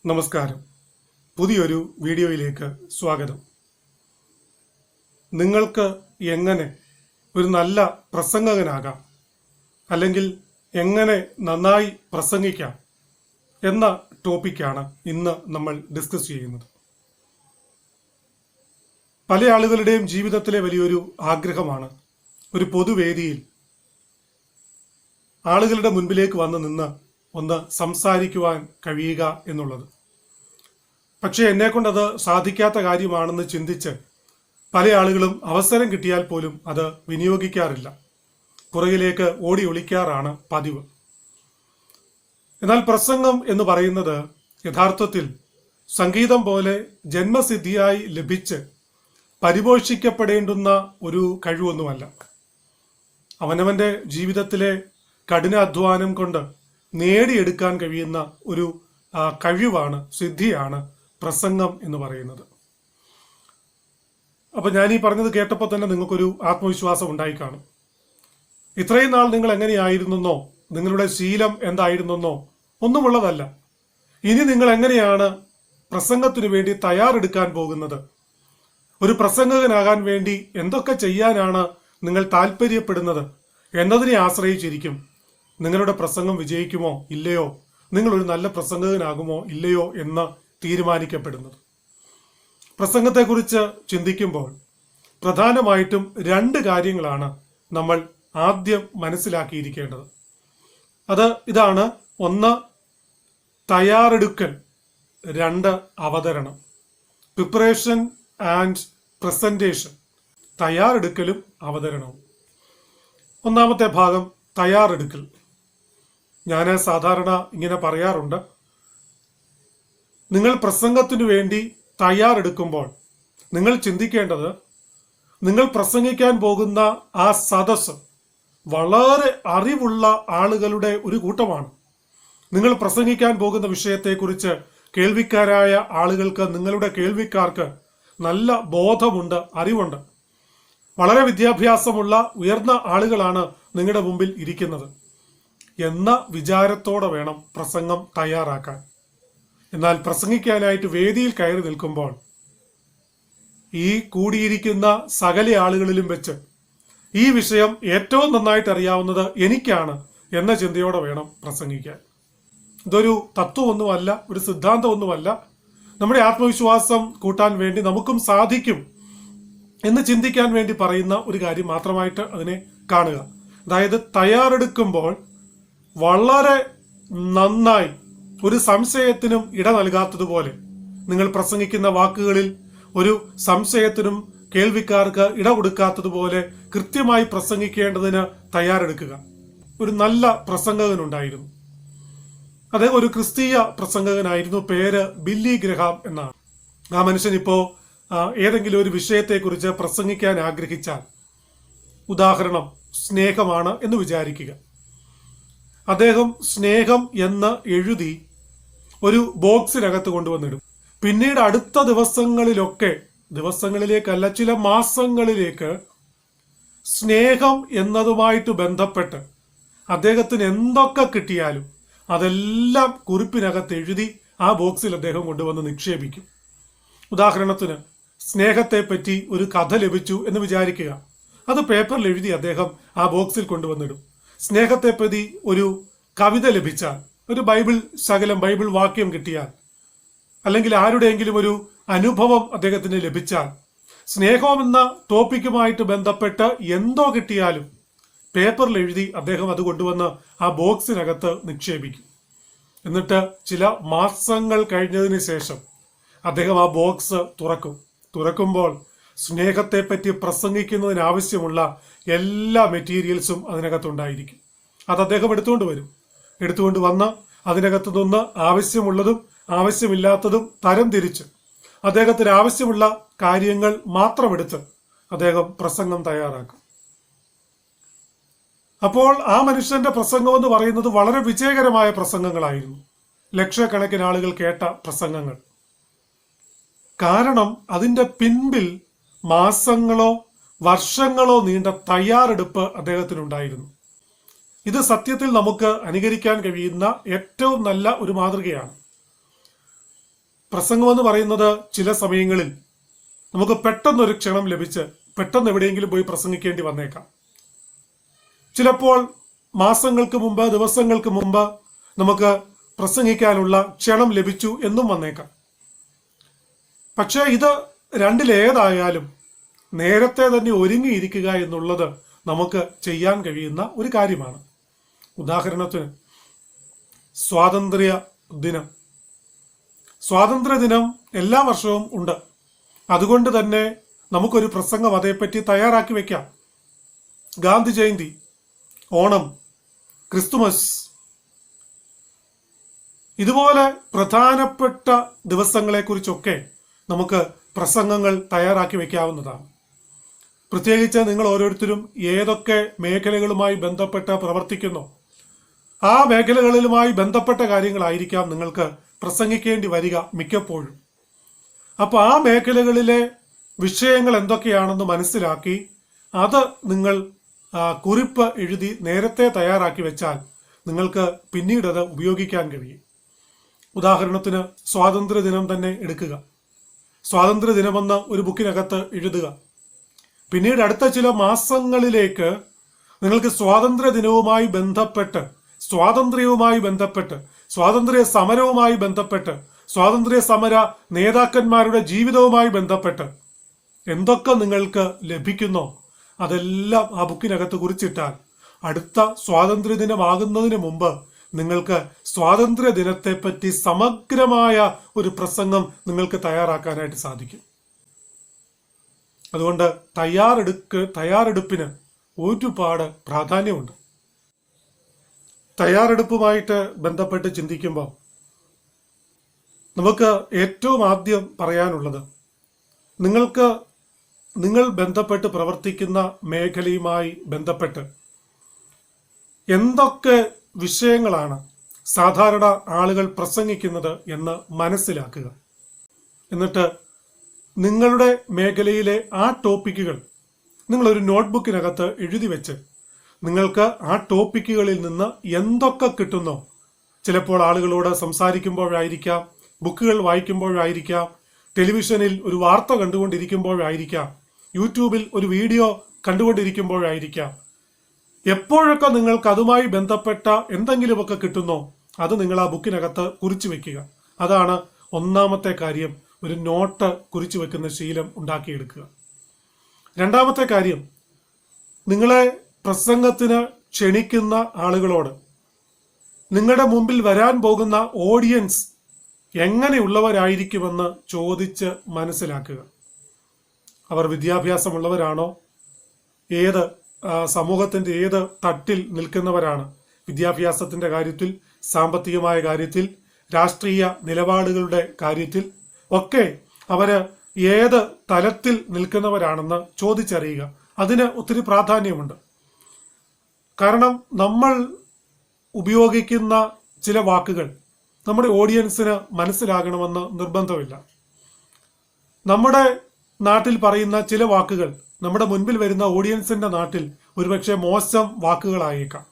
നമസ്കാരം. പുതിയൊരു വീഡിയോയിലേക്ക് സ്വാഗതം. നിങ്ങൾക്ക് എങ്ങനെ ഒരു നല്ല പ്രസംഗകനാകാം, അല്ലെങ്കിൽ എങ്ങനെ നന്നായി പ്രസംഗിക്കാം എന്ന ടോപ്പിക്കാണ് ഇന്ന് നമ്മൾ ഡിസ്കസ് ചെയ്യുന്നത്. പല ആളുകളുടെയും ജീവിതത്തിലെ വലിയൊരു ആഗ്രഹമാണ് ഒരു പൊതുവേദിയിൽ ആളുകളുടെ മുൻപിലേക്ക് വന്ന് നിന്ന് ഒന്ന് സംസാരിക്കുവാൻ കഴിയുക എന്നുള്ളത്. പക്ഷെ എന്നെക്കൊണ്ടത് സാധിക്കാത്ത കാര്യമാണെന്ന് ചിന്തിച്ച് പല ആളുകളും അവസരം കിട്ടിയാൽ പോലും അത് വിനിയോഗിക്കാറില്ല, പുറകിലേക്ക് ഓടി ഒളിക്കാറാണ് പതിവ്. എന്നാൽ പ്രസംഗം എന്ന് പറയുന്നത് യഥാർത്ഥത്തിൽ സംഗീതം പോലെ ജന്മസിദ്ധിയായി ലഭിച്ച് പരിപോഷിക്കപ്പെടേണ്ടുന്ന ഒരു കഴിവൊന്നുമല്ല. അവനവന്റെ ജീവിതത്തിലെ കഠിനാധ്വാനം കൊണ്ട് നേടിയെടുക്കാൻ കഴിയുന്ന ഒരു കഴിവാണ്, സിദ്ധിയാണ് പ്രസംഗം എന്ന് പറയുന്നത്. അപ്പൊ ഞാൻ ഈ പറഞ്ഞത് കേട്ടപ്പോൾ തന്നെ നിങ്ങൾക്കൊരു ആത്മവിശ്വാസം ഉണ്ടായി കാണും. ഇത്രയും നാൾ നിങ്ങൾ എങ്ങനെയായിരുന്നെന്നോ, നിങ്ങളുടെ ശീലം എന്തായിരുന്നെന്നോ ഒന്നുമുള്ളതല്ല. ഇനി നിങ്ങൾ എങ്ങനെയാണ് പ്രസംഗത്തിനു വേണ്ടി തയ്യാറെടുക്കാൻ പോകുന്നത്, ഒരു പ്രസംഗകനാകാൻ വേണ്ടി എന്തൊക്കെ ചെയ്യാനാണ് നിങ്ങൾ താല്പര്യപ്പെടുന്നത് എന്നതിനെ ആശ്രയിച്ചിരിക്കും നിങ്ങളുടെ പ്രസംഗം വിജയിക്കുമോ ഇല്ലയോ, നിങ്ങളൊരു നല്ല പ്രസംഗകനാകുമോ ഇല്ലയോ എന്ന് തീരുമാനിക്കപ്പെടുന്നത്. പ്രസംഗത്തെക്കുറിച്ച് ചിന്തിക്കുമ്പോൾ പ്രധാനമായിട്ടും രണ്ട് കാര്യങ്ങളാണ് നമ്മൾ ആദ്യം മനസ്സിലാക്കിയിരിക്കേണ്ടത്. ഇതാണ്: ഒന്ന്, തയ്യാറെടുക്കൽ; രണ്ട്, അവതരണം. Preparation and presentation. തയ്യാറെടുക്കലും അവതരണവും. ഒന്നാമത്തെ ഭാഗം തയ്യാറെടുക്കൽ. ഞാൻ സാധാരണ ഇങ്ങനെ പറയാറുണ്ട്, നിങ്ങൾ പ്രസംഗത്തിനു വേണ്ടി തയ്യാറെടുക്കുമ്പോൾ നിങ്ങൾ ചിന്തിക്കേണ്ടത്, നിങ്ങൾ പ്രസംഗിക്കാൻ പോകുന്ന ആ സദസ്സ് വളരെ അറിവുള്ള ആളുകളുടെ ഒരു കൂട്ടമാണ്. നിങ്ങൾ പ്രസംഗിക്കാൻ പോകുന്ന വിഷയത്തെക്കുറിച്ച് കേൾവിക്കാരായ ആളുകൾക്ക്, നിങ്ങളുടെ കേൾവിക്കാർക്ക് നല്ല ബോധമുണ്ട്, അറിവുണ്ട്. വളരെ വിദ്യാഭ്യാസമുള്ള ഉയർന്ന ആളുകളാണ് നിങ്ങളുടെ മുമ്പിൽ ഇരിക്കുന്നത് എന്ന വിചാരത്തോടെ വേണം പ്രസംഗം തയ്യാറാക്കാൻ. എന്നാൽ പ്രസംഗിക്കാനായിട്ട് വേദിയിൽ കയറി നിൽക്കുമ്പോൾ ഈ കൂടിയിരിക്കുന്ന സകല ആളുകളിലും വെച്ച് ഈ വിഷയം ഏറ്റവും നന്നായിട്ട് അറിയാവുന്നത് എനിക്കാണ് എന്ന ചിന്തയോടെ വേണം പ്രസംഗിക്കാൻ. ഇതൊരു തത്വമൊന്നുമല്ല, ഒരു സിദ്ധാന്തമൊന്നുമല്ല. നമ്മുടെ ആത്മവിശ്വാസം കൂട്ടാൻ വേണ്ടി നമുക്കും സാധിക്കും എന്ന് ചിന്തിക്കാൻ വേണ്ടി പറയുന്ന ഒരു കാര്യം മാത്രമായിട്ട് അതിനെ കാണുക. അതായത് തയ്യാറെടുക്കുമ്പോൾ വളരെ നന്നായി, ഒരു സംശയത്തിനും ഇട നൽകാത്തതുപോലെ, നിങ്ങൾ പ്രസംഗിക്കുന്ന വാക്കുകളിൽ ഒരു സംശയത്തിനും കേൾവിക്കാർക്ക് ഇട കൊടുക്കാത്തതുപോലെ കൃത്യമായി പ്രസംഗിക്കേണ്ടതിന് തയ്യാറെടുക്കുക. ഒരു നല്ല പ്രസംഗകനുണ്ടായിരുന്നു. അദ്ദേഹം ഒരു ക്രിസ്തീയ പ്രസംഗകനായിരുന്നു. പേര് ബില്ലി ഗ്രഹാം എന്നാണ്. ആ മനുഷ്യൻ ഇപ്പോ ഏതെങ്കിലും ഒരു വിഷയത്തെക്കുറിച്ച് പ്രസംഗിക്കാൻ ആഗ്രഹിച്ചാൽ, ഉദാഹരണം സ്നേഹമാണ് എന്ന് വിചാരിക്കുക, അദ്ദേഹം സ്നേഹം എന്ന് എഴുതി ഒരു ബോക്സിനകത്ത് കൊണ്ടുവന്നിടും. പിന്നീട് അടുത്ത ദിവസങ്ങളിലേക്കല്ല, ചില മാസങ്ങളിലേക്ക് സ്നേഹം എന്നതുമായിട്ട് ബന്ധപ്പെട്ട് അദ്ദേഹത്തിന് എന്തൊക്കെ കിട്ടിയാലും അതെല്ലാം കുറിപ്പിനകത്ത് എഴുതി ആ ബോക്സിൽ അദ്ദേഹം കൊണ്ടുവന്ന് നിക്ഷേപിക്കും. ഉദാഹരണത്തിന് സ്നേഹത്തെ പറ്റി ഒരു കഥ ലഭിച്ചു എന്ന് വിചാരിക്കുക, അത് പേപ്പറിൽ എഴുതി അദ്ദേഹം ആ ബോക്സിൽ കൊണ്ടുവന്നിടും. സ്നേഹത്തെപ്പറ്റി ഒരു കവിത ലഭിച്ചാൽ, ഒരു ബൈബിൾ വാക്യം കിട്ടിയാൽ, അല്ലെങ്കിൽ ആരുടെയെങ്കിലും ഒരു അനുഭവം അദ്ദേഹത്തിന് ലഭിച്ചാൽ, സ്നേഹം എന്ന ടോപ്പിക്കുമായിട്ട് ബന്ധപ്പെട്ട് എന്തോ കിട്ടിയാലും പേപ്പറിൽ എഴുതി അദ്ദേഹം അത് കൊണ്ടുവന്ന് ആ ബോക്സിനകത്ത് നിക്ഷേപിക്കും. എന്നിട്ട് ചില മാസങ്ങൾ കഴിഞ്ഞതിന് ശേഷം അദ്ദേഹം ആ ബോക്സ് തുറക്കുമ്പോൾ സ്നേഹത്തെപ്പറ്റി പ്രസംഗിക്കുന്നതിനാവശ്യമുള്ള എല്ലാ മെറ്റീരിയൽസും അതിനകത്തുണ്ടായിരിക്കും. അത് അദ്ദേഹം എടുത്തുകൊണ്ട് വന്ന് അതിനകത്തു നിന്ന് ആവശ്യമുള്ളതും ആവശ്യമില്ലാത്തതും തരം തിരിച്ച് അദ്ദേഹത്തിന് ആവശ്യമുള്ള കാര്യങ്ങൾ മാത്രം എടുത്ത് അദ്ദേഹം പ്രസംഗം തയ്യാറാക്കും. അപ്പോൾ ആ മനുഷ്യന്റെ പ്രസംഗം എന്ന് പറയുന്നത് വളരെ വിജയകരമായ പ്രസംഗങ്ങളായിരുന്നു, ലക്ഷക്കണക്കിന് ആളുകൾ കേട്ട പ്രസംഗങ്ങൾ. കാരണം അതിന്റെ പിൻപിൽ മാസങ്ങളോ വർഷങ്ങളോ നീണ്ട തയ്യാറെടുപ്പ് അദ്ദേഹത്തിനുണ്ടായിരുന്നു. ഇത് സത്യത്തിൽ നമുക്ക് അനുകരിക്കാൻ കഴിയുന്ന ഏറ്റവും നല്ല ഒരു മാതൃകയാണ്. പ്രസംഗം എന്ന് പറയുന്നത് ചില സമയങ്ങളിൽ നമുക്ക് പെട്ടെന്നൊരു ക്ഷണം ലഭിച്ച് പെട്ടെന്ന് എവിടെയെങ്കിലും പോയി പ്രസംഗിക്കേണ്ടി വന്നേക്കാം. ചിലപ്പോൾ മാസങ്ങൾക്ക് മുമ്പ്, ദിവസങ്ങൾക്ക് മുമ്പ് നമുക്ക് പ്രസംഗിക്കാനുള്ള ക്ഷണം ലഭിച്ചു എന്നും വന്നേക്കാം. പക്ഷേ ഇത് രണ്ടിലേതായാലും നേരത്തെ തന്നെ ഒരുങ്ങിയിരിക്കുക എന്നുള്ളത് നമുക്ക് ചെയ്യാൻ കഴിയുന്ന ഒരു കാര്യമാണ്. ഉദാഹരണത്തിന് സ്വാതന്ത്ര്യ ദിനം. സ്വാതന്ത്ര്യ ദിനം എല്ലാ വർഷവും ഉണ്ട്. അതുകൊണ്ട് തന്നെ നമുക്കൊരു പ്രസംഗം അതേപ്പറ്റി തയ്യാറാക്കി വെക്കാം. ഗാന്ധി ജയന്തി, ഓണം, ക്രിസ്തുമസ്, ഇതുപോലെ പ്രധാനപ്പെട്ട ദിവസങ്ങളെക്കുറിച്ചൊക്കെ നമുക്ക് പ്രസംഗങ്ങൾ തയ്യാറാക്കി വെക്കാവുന്നതാണ്. പ്രത്യേകിച്ച് നിങ്ങൾ ഓരോരുത്തരും ഏതൊക്കെ മേഖലകളുമായി ബന്ധപ്പെട്ട് പ്രവർത്തിക്കുന്നു ആ മേഖലകളിലുമായി ബന്ധപ്പെട്ട കാര്യങ്ങളായിരിക്കാം നിങ്ങൾക്ക് പ്രസംഗിക്കേണ്ടി വരിക മിക്കപ്പോഴും. അപ്പോൾ ആ മേഖലകളിലെ വിഷയങ്ങൾ എന്തൊക്കെയാണെന്ന് മനസ്സിലാക്കി അത് നിങ്ങൾ കുറിപ്പ് എഴുതി നേരത്തെ തയ്യാറാക്കി വെച്ചാൽ നിങ്ങൾക്ക് പിന്നീട് അത് ഉപയോഗിക്കാൻ കഴിയും. ഉദാഹരണത്തിന് സ്വാതന്ത്ര്യ ദിനം തന്നെ എടുക്കുക. സ്വാതന്ത്ര്യ ദിനമെന്ന് ഒരു ബുക്കിനകത്ത് എഴുതുക. പിന്നീട് അടുത്ത ചില മാസങ്ങളിലേക്ക് നിങ്ങൾക്ക് സ്വാതന്ത്ര്യ ദിനവുമായി ബന്ധപ്പെട്ട്, സ്വാതന്ത്ര്യവുമായി ബന്ധപ്പെട്ട്, സ്വാതന്ത്ര്യ സമരവുമായി ബന്ധപ്പെട്ട്, സ്വാതന്ത്ര്യ സമര നേതാക്കന്മാരുടെ ജീവിതവുമായി ബന്ധപ്പെട്ട് എന്തൊക്കെ നിങ്ങൾക്ക് ലഭിക്കുന്നോ അതെല്ലാം ആ ബുക്കിനകത്ത് കുറിച്ചിട്ടാൽ അടുത്ത സ്വാതന്ത്ര്യ ദിനമാകുന്നതിന് മുമ്പ് നിങ്ങൾക്ക് സ്വാതന്ത്ര്യ ദിനത്തെപ്പറ്റി സമഗ്രമായ ഒരു പ്രസംഗം നിങ്ങൾക്ക് തയ്യാറാക്കാനായിട്ട് സാധിക്കും. അതുകൊണ്ട് തയ്യാറെടുപ്പിന് ഒരുപാട് പ്രാധാന്യമുണ്ട്. തയ്യാറെടുപ്പുമായിട്ട് ബന്ധപ്പെട്ട് ചിന്തിക്കുമ്പോൾ നമുക്ക് ഏറ്റവും ആദ്യം പറയാനുള്ളത്, നിങ്ങൾ ബന്ധപ്പെട്ട് പ്രവർത്തിക്കുന്ന മേഖലയുമായി ബന്ധപ്പെട്ട് എന്തൊക്കെ വിഷയങ്ങളാണ് സാധാരണ ആളുകൾ പ്രസംഗിക്കുന്നത് എന്ന് മനസ്സിലാക്കുക. എന്നിട്ട് നിങ്ങളുടെ മേഖലയിലെ ആ ടോപ്പിക്കുകൾ നിങ്ങളൊരു നോട്ട്ബുക്കിനകത്ത് എഴുതി വെച്ച് നിങ്ങൾക്ക് ആ ടോപ്പിക്കുകളിൽ നിന്ന് എന്തൊക്കെ കിട്ടുന്നോ, ചിലപ്പോൾ ആളുകളോട് സംസാരിക്കുമ്പോഴായിരിക്കാം, ബുക്കുകൾ വായിക്കുമ്പോഴായിരിക്കാം, ടെലിവിഷനിൽ ഒരു വാർത്ത കണ്ടുകൊണ്ടിരിക്കുമ്പോഴായിരിക്കാം, യൂട്യൂബിൽ ഒരു വീഡിയോ കണ്ടുകൊണ്ടിരിക്കുമ്പോഴായിരിക്കാം, എപ്പോഴൊക്കെ നിങ്ങൾക്ക് അതുമായി ബന്ധപ്പെട്ട എന്തെങ്കിലുമൊക്കെ കിട്ടുന്നോ അത് നിങ്ങൾ ആ ബുക്കിനകത്ത് കുറിച്ചു വെക്കുക. അതാണ് ഒന്നാമത്തെ കാര്യം, ഒരു നോട്ട് കുറിച്ചു വെക്കുന്ന ശീലം ഉണ്ടാക്കിയെടുക്കുക. രണ്ടാമത്തെ കാര്യം, നിങ്ങളെ പ്രസംഗത്തിന് ക്ഷണിക്കുന്ന ആളുകളോട് നിങ്ങളുടെ മുമ്പിൽ വരാൻ പോകുന്ന ഓഡിയൻസ് എങ്ങനെയുള്ളവരായിരിക്കുമെന്ന് ചോദിച്ച് മനസ്സിലാക്കുക. അവർ വിദ്യാഭ്യാസമുള്ളവരാണോ, ഏത് സമൂഹത്തിന്റെ ഏത് തട്ടിൽ നിൽക്കുന്നവരാണ്, വിദ്യാഭ്യാസത്തിന്റെ കാര്യത്തിൽ, സാമ്പത്തികമായ കാര്യത്തിൽ, രാഷ്ട്രീയ നിലപാടുകളുടെ കാര്യത്തിൽ ഒക്കെ അവര് ഏത് തലത്തിൽ നിൽക്കുന്നവരാണെന്ന് ചോദിച്ചറിയുക. അതിന് ഒത്തിരി പ്രാധാന്യമുണ്ട്. കാരണം നമ്മൾ ഉപയോഗിക്കുന്ന ചില വാക്കുകൾ നമ്മുടെ ഓഡിയൻസിന് മനസ്സിലാകണമെന്ന് നിർബന്ധമില്ല. നമ്മുടെ നാട്ടിൽ പറയുന്ന ചില വാക്കുകൾ നമ്മുടെ മുൻപിൽ വരുന്ന ഓഡിയൻസിന്റെ നാട്ടിൽ ഒരുപക്ഷെ മോശം വാക്കുകളായേക്കാം.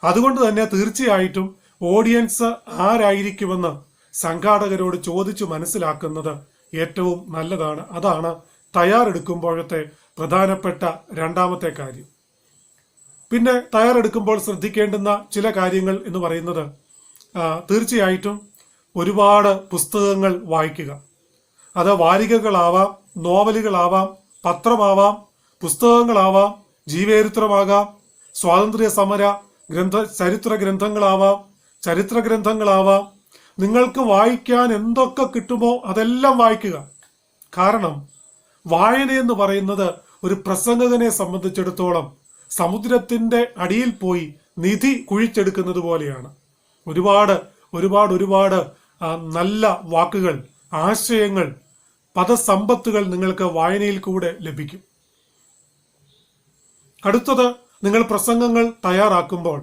അതുകൊണ്ട് തന്നെ തീർച്ചയായിട്ടും ഓഡിയൻസ് ആരായിരിക്കുമെന്ന് സംഘാടകരോട് ചോദിച്ചു മനസ്സിലാക്കുന്നത് ഏറ്റവും നല്ലതാണ്. അതാണ് തയ്യാറെടുക്കുമ്പോഴത്തെ പ്രധാനപ്പെട്ട രണ്ടാമത്തെ കാര്യം. പിന്നെ തയ്യാറെടുക്കുമ്പോൾ ശ്രദ്ധിക്കേണ്ടുന്ന ചില കാര്യങ്ങൾ എന്ന് പറയുന്നത്, തീർച്ചയായിട്ടും ഒരുപാട് പുസ്തകങ്ങൾ വായിക്കുക. അത് വാരികകളാവാം, നോവലുകളാവാം, പത്രമാവാം, പുസ്തകങ്ങളാവാം, ജീവചരിത്രമാകാം, സ്വാതന്ത്ര്യ സമര ചരിത്ര ഗ്രന്ഥങ്ങളാവാം, ചരിത്ര ഗ്രന്ഥങ്ങളാവാം. നിങ്ങൾക്ക് വായിക്കാൻ എന്തൊക്കെ കിട്ടുമോ അതെല്ലാം വായിക്കുക. കാരണം വായന എന്ന് പറയുന്നത് ഒരു പ്രസംഗകനെ സംബന്ധിച്ചിടത്തോളം സമുദ്രത്തിന്റെ അടിയിൽ പോയി നിധി കുഴിച്ചെടുക്കുന്നത് പോലെയാണ്. ഒരുപാട് ഒരുപാട് ഒരുപാട് നല്ല വാക്കുകൾ, ആശയങ്ങൾ, പദസമ്പത്തുകൾ നിങ്ങൾക്ക് വായനയിൽ കൂടെ ലഭിക്കും. അടുത്തത്, നിങ്ങൾ പ്രസംഗങ്ങൾ തയ്യാറാക്കുമ്പോൾ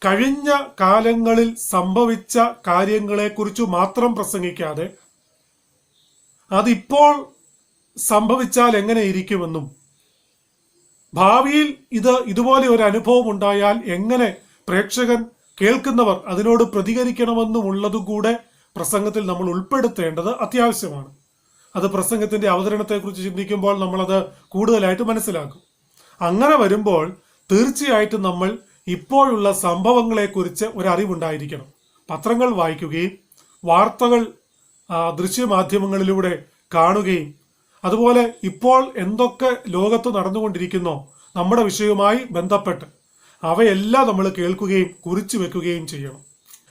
കഴിഞ്ഞ കാലങ്ങളിൽ സംഭവിച്ച കാര്യങ്ങളെക്കുറിച്ച് മാത്രം പ്രസംഗിക്കാതെ അതിപ്പോൾ സംഭവിച്ചാൽ എങ്ങനെ ഇരിക്കുമെന്നും ഭാവിയിൽ ഇതുപോലെ ഒരു അനുഭവം ഉണ്ടായാൽ എങ്ങനെ പ്രേക്ഷകൻ, കേൾക്കുന്നവർ അതിനോട് പ്രതികരിക്കണമെന്നുമുള്ളതും കൂടെ പ്രസംഗത്തിൽ നമ്മൾ ഉൾപ്പെടുത്തേണ്ടത് അത്യാവശ്യമാണ്. അത് പ്രസംഗത്തിന്റെ അവതരണത്തെക്കുറിച്ച് ചിന്തിക്കുമ്പോൾ നമ്മളത് കൂടുതലായിട്ട് മനസ്സിലാക്കും. അങ്ങനെ വരുമ്പോൾ തീർച്ചയായിട്ടും നമ്മൾ ഇപ്പോഴുള്ള സംഭവങ്ങളെക്കുറിച്ച് ഒരറിവുണ്ടായിരിക്കണം. പത്രങ്ങൾ വായിക്കുകയും വാർത്തകൾ ദൃശ്യമാധ്യമങ്ങളിലൂടെ കാണുകയും അതുപോലെ ഇപ്പോൾ എന്തൊക്കെ ലോകത്ത് നടന്നുകൊണ്ടിരിക്കുന്നോ നമ്മുടെ വിഷയവുമായി ബന്ധപ്പെട്ട് അവയെല്ലാം നമ്മൾ കേൾക്കുകയും കുറിച്ചു വെക്കുകയും ചെയ്യണം.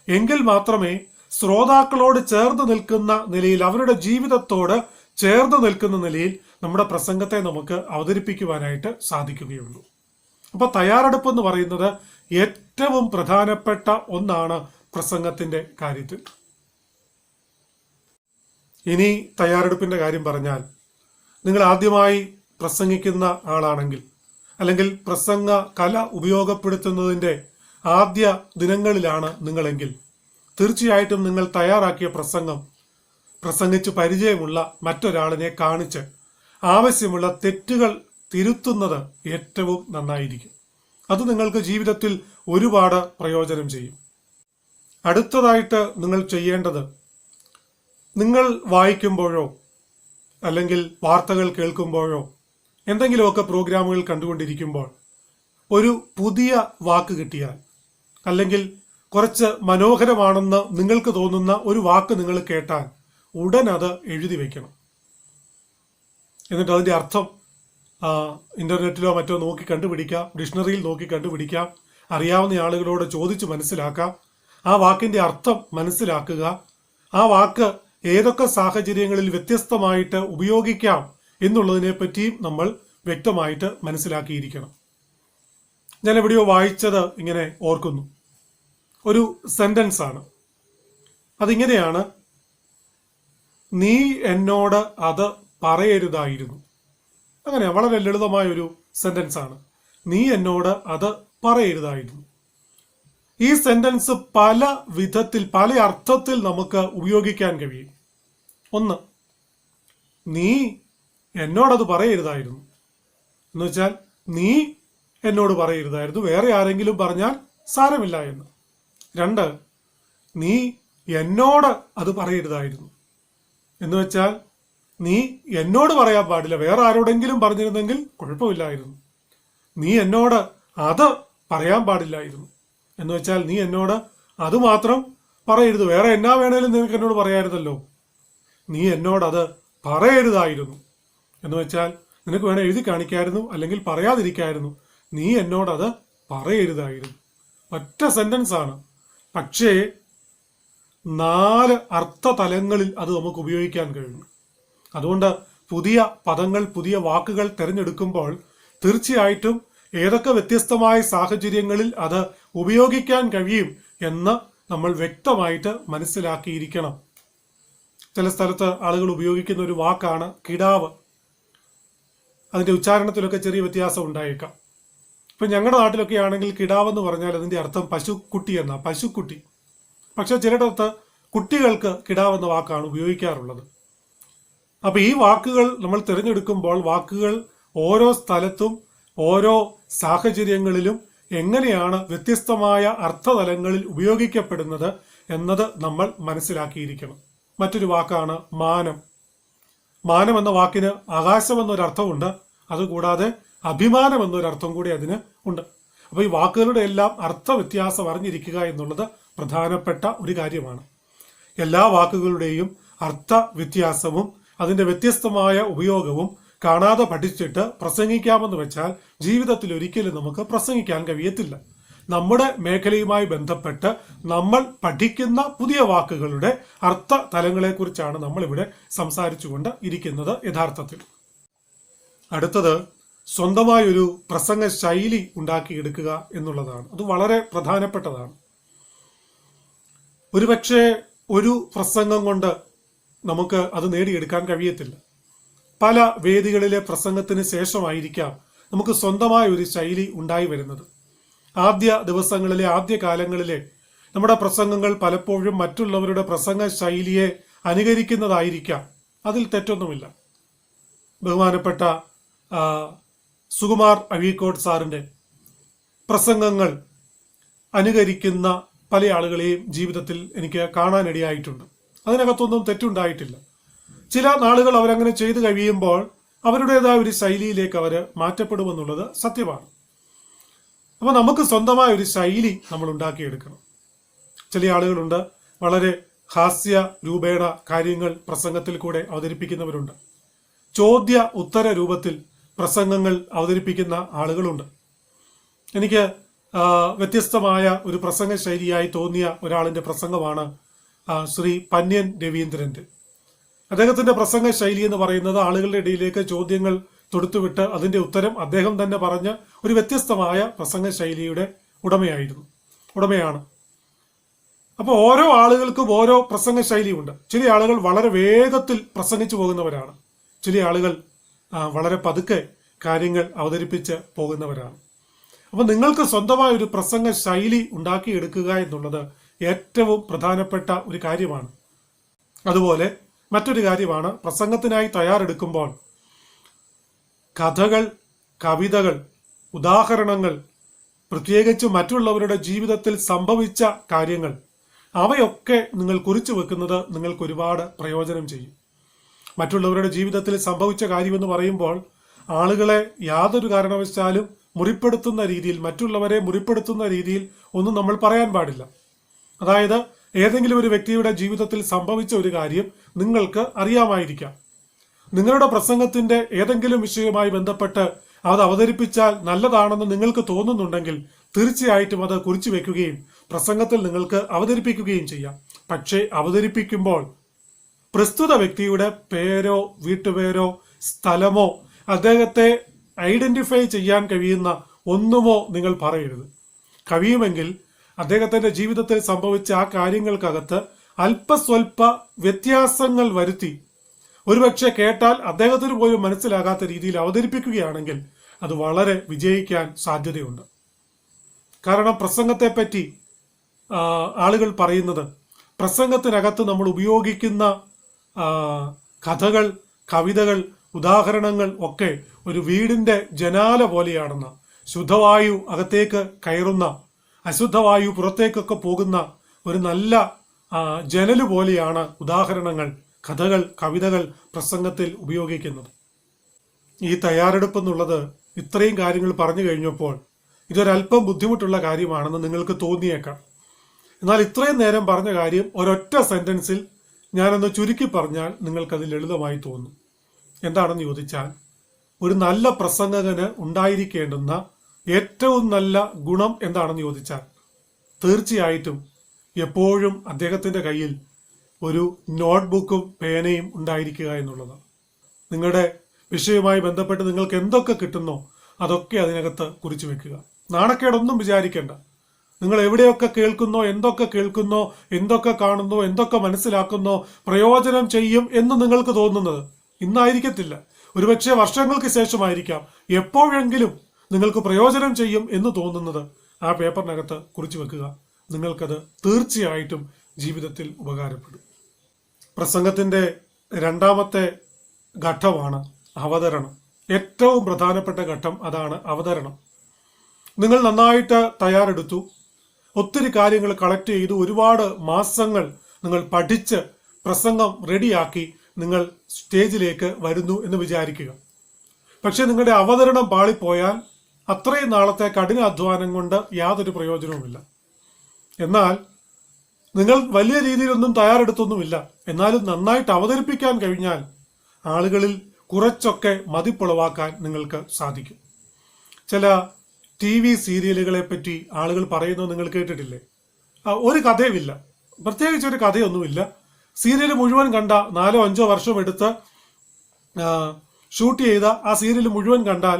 എങ്കിൽ മാത്രമേ ശ്രോതാക്കളോട് ചേർന്ന് നിൽക്കുന്ന നിലയിൽ, അവരുടെ ജീവിതത്തോട് ചേർന്ന് നിൽക്കുന്ന നിലയിൽ നമ്മുടെ പ്രസംഗത്തെ നമുക്ക് അവതരിപ്പിക്കുവാനായിട്ട് സാധിക്കുകയുള്ളൂ. അപ്പൊ തയ്യാറെടുപ്പ് എന്ന് പറയുന്നത് ഏറ്റവും പ്രധാനപ്പെട്ട ഒന്നാണ് പ്രസംഗത്തിന്റെ കാര്യത്തിൽ. ഇനി തയ്യാറെടുപ്പിന്റെ കാര്യം പറഞ്ഞാൽ, നിങ്ങൾ ആദ്യമായി പ്രസംഗിക്കുന്ന ആളാണെങ്കിൽ, അല്ലെങ്കിൽ പ്രസംഗ കല ഉപയോഗപ്പെടുത്തുന്നതിന്റെ ആദ്യ ദിനങ്ങളിലാണ് നിങ്ങളെങ്കിൽ, തീർച്ചയായിട്ടും നിങ്ങൾ തയ്യാറാക്കിയ പ്രസംഗം പ്രസംഗിച്ച് പരിചയമുള്ള മറ്റൊരാളിനെ കാണിച്ച് ആവശ്യമുള്ള തെറ്റുകൾ തിരുത്തുന്നത് ഏറ്റവും നന്നായിരിക്കും. അത് നിങ്ങൾക്ക് ജീവിതത്തിൽ ഒരുപാട് പ്രയോജനം ചെയ്യും. അടുത്തതായിട്ട് നിങ്ങൾ ചെയ്യേണ്ടത്, നിങ്ങൾ വായിക്കുമ്പോഴോ അല്ലെങ്കിൽ വാർത്തകൾ കേൾക്കുമ്പോഴോ എന്തെങ്കിലുമൊക്കെ പ്രോഗ്രാമുകൾ കണ്ടുകൊണ്ടിരിക്കുമ്പോൾ ഒരു പുതിയ വാക്ക് കിട്ടിയാൽ, അല്ലെങ്കിൽ കുറച്ച് മനോഹരമാണെന്ന് നിങ്ങൾക്ക് തോന്നുന്ന ഒരു വാക്ക് നിങ്ങൾ കേട്ടാൽ ഉടൻ അത് എഴുതി വെക്കണം. എന്നിട്ട് അതിന്റെ അർത്ഥം ഇന്റർനെറ്റിലോ മറ്റോ നോക്കി കണ്ടുപിടിക്കാം, ഡിക്ഷണറിയിൽ നോക്കി കണ്ടുപിടിക്കാം, അറിയാവുന്ന ആളുകളോട് ചോദിച്ച് മനസ്സിലാക്കാം. ആ വാക്കിന്റെ അർത്ഥം മനസ്സിലാക്കുക. ആ വാക്ക് ഏതൊക്കെ സാഹചര്യങ്ങളിൽ വ്യത്യസ്തമായിട്ട് ഉപയോഗിക്കാം എന്നുള്ളതിനെ പറ്റിയും നമ്മൾ വ്യക്തമായിട്ട് മനസ്സിലാക്കിയിരിക്കണം. ഞാൻ എവിടെയോ വായിച്ചത് ഇങ്ങനെ ഓർക്കുന്നു. ഒരു സെന്റൻസ് ആണ്. അതിങ്ങനെയാണ്: നീ എന്നോട് അത് പറയരുതായിരുന്നു. അങ്ങനെ വളരെ ലളിതമായ ഒരു സെന്റൻസ് ആണ്. നീ എന്നോട് അത് പറയരുതായിരുന്നു. ഈ സെന്റൻസ് പല വിധത്തിൽ, പല അർത്ഥത്തിൽ നമുക്ക് ഉപയോഗിക്കാൻ കഴിയും. ഒന്ന്, നീ എന്നോടത് പറയരുതായിരുന്നു എന്ന് വെച്ചാൽ നീ എന്നോട് പറയരുതായിരുന്നു, വേറെ ആരെങ്കിലും പറഞ്ഞാൽ സാരമില്ല എന്ന്. രണ്ട്, നീ എന്നോട് അത് പറയരുതായിരുന്നു എന്ന് വെച്ചാൽ നീ എന്നോട് പറയാൻ പാടില്ല, വേറെ ആരോടെങ്കിലും പറഞ്ഞിരുന്നെങ്കിൽ കുഴപ്പമില്ലായിരുന്നു. നീ എന്നോട് അത് പറയാൻ പാടില്ലായിരുന്നു എന്ന് വെച്ചാൽ നീ എന്നോട് അത് മാത്രം പറയരുത്, വേറെ എന്നാ വേണേലും നിനക്ക് എന്നോട് പറയാമായിരുന്നല്ലോ. നീ എന്നോട് അത് പറയരുതായിരുന്നു എന്ന് വെച്ചാൽ നിനക്ക് വേണേൽ എഴുതി കാണിക്കായിരുന്നു, അല്ലെങ്കിൽ പറയാതിരിക്കായിരുന്നു. നീ എന്നോട് അത് പറയരുതായിരുന്നു. ഒറ്റ സെന്റൻസ് ആണ്, പക്ഷേ 4 അർത്ഥതലങ്ങളിൽ അത് നമുക്ക് ഉപയോഗിക്കാൻ കഴിയും. അതുകൊണ്ട് പുതിയ പദങ്ങൾ, പുതിയ വാക്കുകൾ തിരഞ്ഞെടുക്കുമ്പോൾ തീർച്ചയായിട്ടും ഏതൊക്കെ വ്യത്യസ്തമായ സാഹചര്യങ്ങളിൽ അത് ഉപയോഗിക്കാൻ കഴിയും എന്ന് നമ്മൾ വ്യക്തമായിട്ട് മനസ്സിലാക്കിയിരിക്കണം. ചില സ്ഥലത്ത് ആളുകൾ ഉപയോഗിക്കുന്ന ഒരു വാക്കാണ് കിടാവ്. അതിന്റെ ഉച്ചാരണത്തിലൊക്കെ ചെറിയ വ്യത്യാസം ഉണ്ടായേക്കാം. ഇപ്പൊ ഞങ്ങളുടെ നാട്ടിലൊക്കെ ആണെങ്കിൽ കിടാവെന്ന് പറഞ്ഞാൽ അതിന്റെ അർത്ഥം പശുക്കുട്ടി എന്നാ, പശുക്കുട്ടി. പക്ഷെ ചിലയിടത്ത് കുട്ടികൾക്ക് കിടാവെന്ന വാക്കാണ് ഉപയോഗിക്കാറുള്ളത്. അപ്പൊ ഈ വാക്കുകൾ നമ്മൾ തിരഞ്ഞെടുക്കുമ്പോൾ വാക്കുകൾ ഓരോ സ്ഥലത്തും ഓരോ സാഹചര്യങ്ങളിലും എങ്ങനെയാണ് വ്യത്യസ്തമായ അർത്ഥതലങ്ങളിൽ ഉപയോഗിക്കപ്പെടുന്നത് എന്നത് നമ്മൾ മനസ്സിലാക്കിയിരിക്കണം. മറ്റൊരു വാക്കാണ് മാനം. മാനം എന്ന വാക്കിന് ആകാശം എന്നൊരർത്ഥമുണ്ട്, അതുകൂടാതെ അഭിമാനം എന്നൊരർത്ഥം കൂടി അതിന് ഉണ്ട്. അപ്പൊ ഈ വാക്കുകളുടെ എല്ലാം അർത്ഥവ്യത്യാസം അറിഞ്ഞിരിക്കുക എന്നുള്ളത് പ്രധാനപ്പെട്ട ഒരു കാര്യമാണ്. എല്ലാ വാക്കുകളുടെയും അർത്ഥവ്യത്യാസവും അതിന്റെ വ്യത്യസ്തമായ ഉപയോഗവും കാണാതെ പഠിച്ചിട്ട് പ്രസംഗിക്കാമെന്ന് വെച്ചാൽ ജീവിതത്തിൽ ഒരിക്കലും നമുക്ക് പ്രസംഗിക്കാൻ കഴിയത്തില്ല. നമ്മുടെ മേഖലയുമായി ബന്ധപ്പെട്ട് നമ്മൾ പഠിക്കുന്ന പുതിയ വാക്കുകളുടെ അർത്ഥ തലങ്ങളെക്കുറിച്ചാണ് നമ്മളിവിടെ സംസാരിച്ചുകൊണ്ട് ഇരിക്കുന്നത് യഥാർത്ഥത്തിൽ. അടുത്തത് സ്വന്തമായൊരു പ്രസംഗ ശൈലി ഉണ്ടാക്കിയെടുക്കുക എന്നുള്ളതാണ്. അത് വളരെ പ്രധാനപ്പെട്ടതാണ്. ഒരുപക്ഷെ ഒരു പ്രസംഗം കൊണ്ട് നമുക്ക് അത് നേടിയെടുക്കാൻ കഴിയത്തില്ല. പല വേദികളിലെ പ്രസംഗത്തിന് ശേഷമായിരിക്കാം നമുക്ക് സ്വന്തമായ ഒരു ശൈലി ഉണ്ടായി വരുന്നത്. ആദ്യ ദിവസങ്ങളിലെ, ആദ്യ കാലങ്ങളിലെ നമ്മുടെ പ്രസംഗങ്ങൾ പലപ്പോഴും മറ്റുള്ളവരുടെ പ്രസംഗ ശൈലിയെ അനുകരിക്കുന്നതായിരിക്കാം. അതിൽ തെറ്റൊന്നുമില്ല. ബഹുമാനപ്പെട്ട സുകുമാർ അഴീക്കോട് സാറിന്റെ പ്രസംഗങ്ങൾ അനുകരിക്കുന്ന പല ആളുകളെയും ജീവിതത്തിൽ എനിക്ക് കാണാനിടയായിട്ടുണ്ട്. അതിനകത്തൊന്നും തെറ്റുണ്ടായിട്ടില്ല. ചില നാളുകൾ അവരങ്ങനെ ചെയ്തു കഴിയുമ്പോൾ അവരുടേതായ ഒരു ശൈലിയിലേക്ക് അവർ മാറ്റപ്പെടുമെന്നുള്ളത് സത്യമാണ്. അപ്പോൾ നമുക്ക് സ്വന്തമായ ഒരു ശൈലി നമ്മൾ ഉണ്ടാക്കിയെടുക്കണം. ചില ആളുകളുണ്ട് വളരെ ഹാസ്യ രൂപേണ കാര്യങ്ങൾ പ്രസംഗത്തിൽ കൂടെ അവതരിപ്പിക്കുന്നവരുണ്ട്. ചോദ്യ ഉത്തര രൂപത്തിൽ പ്രസംഗങ്ങൾ അവതരിപ്പിക്കുന്ന ആളുകളുണ്ട്. എനിക്ക് വ്യത്യസ്തമായ ഒരു പ്രസംഗ ശൈലിയായി തോന്നിയ ഒരാളിന്റെ പ്രസംഗമാണ് ശ്രീ പന്യൻ രവീന്ദ്രന്റെ. അദ്ദേഹത്തിന്റെ പ്രസംഗ ശൈലി എന്ന് പറയുന്നത് ആളുകളുടെ ഇടയിലേക്ക് ചോദ്യങ്ങൾ തൊടുത്തുവിട്ട് അതിന്റെ ഉത്തരം അദ്ദേഹം തന്നെ പറഞ്ഞ് ഒരു വ്യത്യസ്തമായ പ്രസംഗ ശൈലിയുടെ ഉടമയാണ്. അപ്പോൾ ഓരോ ആളുകൾക്കും ഓരോ പ്രസംഗ ശൈലിയുണ്ട്. ചില ആളുകൾ വളരെ വേഗത്തിൽ പ്രസംഗിച്ചു പോകുന്നവരാണ്, ചില ആളുകൾ വളരെ പതുക്കെ കാര്യങ്ങൾ അവതരിപ്പിച്ച് പോകുന്നവരാണ്. അപ്പോൾ നിങ്ങൾക്ക് സ്വന്തമായ ഒരു പ്രസംഗ ശൈലി ഉണ്ടാക്കിയെടുക്കുക എന്നുള്ളത് ഏറ്റവും പ്രധാനപ്പെട്ട ഒരു കാര്യമാണ്. അതുപോലെ മറ്റൊരു കാര്യമാണ്, പ്രസംഗത്തിനായി തയ്യാറെടുക്കുമ്പോൾ കഥകൾ, കവിതകൾ, ഉദാഹരണങ്ങൾ, പ്രത്യേകിച്ച് മറ്റുള്ളവരുടെ ജീവിതത്തിൽ സംഭവിച്ച കാര്യങ്ങൾ, അവയൊക്കെ നിങ്ങൾ കുറിച്ചു വെക്കുന്നത് നിങ്ങൾക്ക് ഒരുപാട് പ്രയോജനം ചെയ്യും. മറ്റുള്ളവരുടെ ജീവിതത്തിൽ സംഭവിച്ച കാര്യമെന്ന് പറയുമ്പോൾ ആളുകളെ യാതൊരു കാരണവശാലും മുറിപ്പെടുത്തുന്ന രീതിയിൽ, മറ്റുള്ളവരെ മുറിപ്പെടുത്തുന്ന രീതിയിൽ ഒന്നും നമ്മൾ പറയാൻ പാടില്ല. അതായത് ഏതെങ്കിലും ഒരു വ്യക്തിയുടെ ജീവിതത്തിൽ സംഭവിച്ച ഒരു കാര്യം നിങ്ങൾക്ക് അറിയാമായിരിക്കാം. നിങ്ങളുടെ പ്രസംഗത്തിന്റെ ഏതെങ്കിലും വിഷയവുമായി ബന്ധപ്പെട്ട് അത് അവതരിപ്പിച്ചാൽ നല്ലതാണെന്ന് നിങ്ങൾക്ക് തോന്നുന്നുണ്ടെങ്കിൽ തീർച്ചയായിട്ടും അത് കുറിച്ചു വെക്കുകയും പ്രസംഗത്തിൽ നിങ്ങൾക്ക് അവതരിപ്പിക്കുകയും ചെയ്യാം. പക്ഷേ അവതരിപ്പിക്കുമ്പോൾ പ്രസ്തുത വ്യക്തിയുടെ പേരോ വീട്ടുപേരോ സ്ഥലമോ അദ്ദേഹത്തെ ഐഡന്റിഫൈ ചെയ്യാൻ കഴിയുന്ന ഒന്നുമോ നിങ്ങൾ പറയരുത്. കഴിയുമെങ്കിൽ അദ്ദേഹത്തിന്റെ ജീവിതത്തിൽ സംഭവിച്ച ആ കാര്യങ്ങൾക്കകത്ത് അല്പസ്വല്പ വ്യത്യാസങ്ങൾ വരുത്തി, ഒരുപക്ഷെ കേട്ടാൽ അദ്ദേഹത്തിന് പോലും മനസ്സിലാകാത്ത രീതിയിൽ അവതരിപ്പിക്കുകയാണെങ്കിൽ അത് വളരെ വിജയിക്കാൻ സാധ്യതയുണ്ട്. കാരണം പ്രസംഗത്തെപ്പറ്റി ആളുകൾ പറയുന്നത് പ്രസംഗത്തിനകത്ത് നമ്മൾ ഉപയോഗിക്കുന്ന കഥകൾ, കവിതകൾ, ഉദാഹരണങ്ങൾ ഒക്കെ ഒരു വീടിന്റെ ജനാല പോലെയാണെന്ന, ശുദ്ധവായു അകത്തേക്ക് കയറുന്ന, അശുദ്ധവായു പുറത്തേക്കൊക്കെ പോകുന്ന ഒരു നല്ല ജനല് പോലെയാണ് ഉദാഹരണങ്ങൾ, കഥകൾ, കവിതകൾ പ്രസംഗത്തിൽ ഉപയോഗിക്കുന്നത്. ഈ തയ്യാറെടുപ്പ് എന്നുള്ളത് ഇത്രയും കാര്യങ്ങൾ പറഞ്ഞു കഴിഞ്ഞപ്പോൾ ഇതൊരല്പം ബുദ്ധിമുട്ടുള്ള കാര്യമാണെന്ന് നിങ്ങൾക്ക് തോന്നിയേക്കാം. എന്നാൽ ഇത്രയും നേരം പറഞ്ഞ കാര്യം ഒരൊറ്റ സെന്റൻസിൽ ഞാനൊന്ന് ചുരുക്കി പറഞ്ഞാൽ നിങ്ങൾക്കത് ലളിതമായി തോന്നും. എന്താണെന്ന് ചോദിച്ചാൽ, ഒരു നല്ല പ്രസംഗകന് ഉണ്ടായിരിക്കേണ്ടുന്ന ഏറ്റവും നല്ല ഗുണം എന്താണെന്ന് ചോദിച്ചാൽ തീർച്ചയായിട്ടും എപ്പോഴും അദ്ദേഹത്തിന്റെ കയ്യിൽ ഒരു നോട്ട്ബുക്കും പേനയും ഉണ്ടായിരിക്കുക എന്നുള്ളതാണ്. നിങ്ങളുടെ വിഷയവുമായി ബന്ധപ്പെട്ട് നിങ്ങൾക്ക് എന്തൊക്കെ കിട്ടുന്നോ അതൊക്കെ അതിനകത്ത് കുറിച്ചു വെക്കുക. നാണക്കേടൊന്നും വിചാരിക്കേണ്ട. നിങ്ങൾ എവിടെയൊക്കെ കേൾക്കുന്നോ, എന്തൊക്കെ കാണുന്നോ, എന്തൊക്കെ മനസ്സിലാക്കുന്നോ പ്രയോജനം ചെയ്യും എന്ന് നിങ്ങൾക്ക് തോന്നുന്നത് ഇന്നായിരിക്കത്തില്ല, ഒരുപക്ഷെ വർഷങ്ങൾക്ക് ശേഷമായിരിക്കാം. എപ്പോഴെങ്കിലും നിങ്ങൾക്ക് പ്രയോജനം ചെയ്യും എന്ന് തോന്നുന്നത് ആ പേപ്പറിനകത്ത് കുറിച്ചു വെക്കുക. നിങ്ങൾക്കത് തീർച്ചയായിട്ടും ജീവിതത്തിൽ ഉപകാരപ്പെടും. പ്രസംഗത്തിന്റെ രണ്ടാമത്തെ ഘട്ടമാണ് അവതരണം. ഏറ്റവും പ്രധാനപ്പെട്ട ഘട്ടം അതാണ് അവതരണം. നിങ്ങൾ നന്നായിട്ട് തയ്യാറെടുത്തു, ഒത്തിരി കാര്യങ്ങൾ കളക്ട് ചെയ്തു, ഒരുപാട് മാസങ്ങൾ നിങ്ങൾ പഠിച്ച് പ്രസംഗം റെഡിയാക്കി നിങ്ങൾ സ്റ്റേജിലേക്ക് വരുന്നു എന്ന് വിചാരിക്കുക. പക്ഷെ നിങ്ങളുടെ അവതരണം പാളിപ്പോയാൽ അത്രയും നാളത്തെ കഠിനാധ്വാനം കൊണ്ട് യാതൊരു പ്രയോജനവുമില്ല. എന്നാൽ നിങ്ങൾ വലിയ രീതിയിലൊന്നും തയ്യാറെടുത്തൊന്നുമില്ല, എന്നാലും നന്നായിട്ട് അവതരിപ്പിക്കാൻ കഴിഞ്ഞാൽ ആളുകളിൽ കുറച്ചൊക്കെ മതിപ്പുളവാക്കാൻ നിങ്ങൾക്ക് സാധിക്കും. ചില TV സീരിയലുകളെ പറ്റി ആളുകൾ പറയുന്നത് നിങ്ങൾ കേട്ടിട്ടില്ലേ? ഒരു കഥയുമില്ല, പ്രത്യേകിച്ച് ഒരു കഥയൊന്നുമില്ല. സീരിയൽ മുഴുവൻ കണ്ട 4-5 വർഷം എടുത്ത് ഷൂട്ട് ചെയ്ത ആ സീരിയൽ മുഴുവൻ കണ്ടാൽ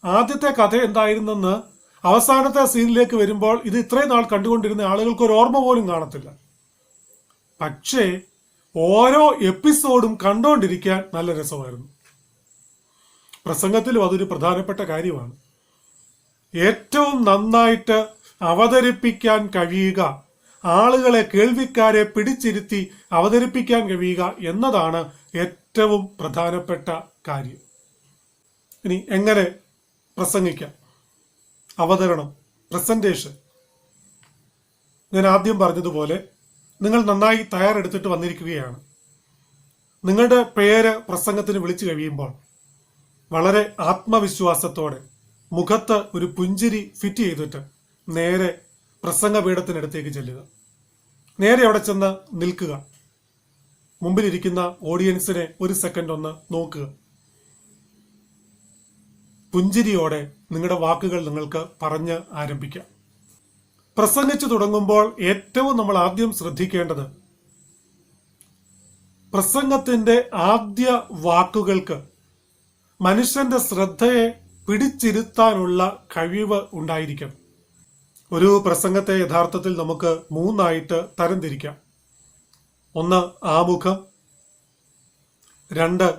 ആദ്യത്തെ കഥ എന്തായിരുന്നെന്ന് അവസാനത്തെ സീനിലേക്ക് വരുമ്പോൾ ഇത് ഇത്രയും നാൾ കണ്ടുകൊണ്ടിരുന്ന ആളുകൾക്ക് ഒരു ഓർമ്മ പോലും കാണത്തില്ല. പക്ഷേ ഓരോ എപ്പിസോഡും കണ്ടുകൊണ്ടിരിക്കാൻ നല്ല രസമായിരുന്നു. പ്രസംഗത്തിലും അതൊരു പ്രധാനപ്പെട്ട കാര്യമാണ്. ഏറ്റവും നന്നായിട്ട് അവതരിപ്പിക്കാൻ കഴിയുക, ആളുകളെ, കേൾവിക്കാരെ പിടിച്ചിരുത്തി അവതരിപ്പിക്കാൻ കഴിയുക എന്നതാണ് ഏറ്റവും പ്രധാനപ്പെട്ട കാര്യം. ഇനി എങ്ങനെ പ്രസംഗിക്കാം? അവതരണം, പ്രസന്റേഷൻ. ഞാൻ ആദ്യം പറഞ്ഞതുപോലെ നിങ്ങൾ നന്നായി തയ്യാറെടുത്തിട്ട് വന്നിരിക്കുകയാണ്. നിങ്ങളുടെ പേര് പ്രസംഗത്തിന് വിളിച്ചു കഴിയുമ്പോൾ വളരെ ആത്മവിശ്വാസത്തോടെ മുഖത്ത് ഒരു പുഞ്ചിരി ഫിറ്റ് ചെയ്തിട്ട് നേരെ പ്രസംഗപീഠത്തിനടുത്തേക്ക് ചെല്ലുക. നേരെ അവിടെ ചെന്ന് നിൽക്കുക. മുമ്പിലിരിക്കുന്ന ഓഡിയൻസിനെ ഒരു സെക്കൻഡ് ഒന്ന് നോക്കുക. പുഞ്ചിരിയോടെ നിങ്ങളുടെ വാക്കുകൾ നിങ്ങൾക്ക് പറഞ്ഞ് ആരംഭിക്കാം. പ്രസംഗിച്ചു തുടങ്ങുമ്പോൾ ഏറ്റവും നമ്മൾ ആദ്യം ശ്രദ്ധിക്കേണ്ടത് പ്രസംഗത്തിന്റെ ആദ്യ വാക്കുകൾക്ക് മനുഷ്യന്റെ ശ്രദ്ധയെ പിടിച്ചിരുത്താനുള്ള കഴിവ് ഉണ്ടായിരിക്കണം. ഒരു പ്രസംഗത്തെ യഥാർത്ഥത്തിൽ നമുക്ക് മൂന്നായിട്ട് തരംതിരിക്കാം. ഒന്ന് ആമുഖം, രണ്ട്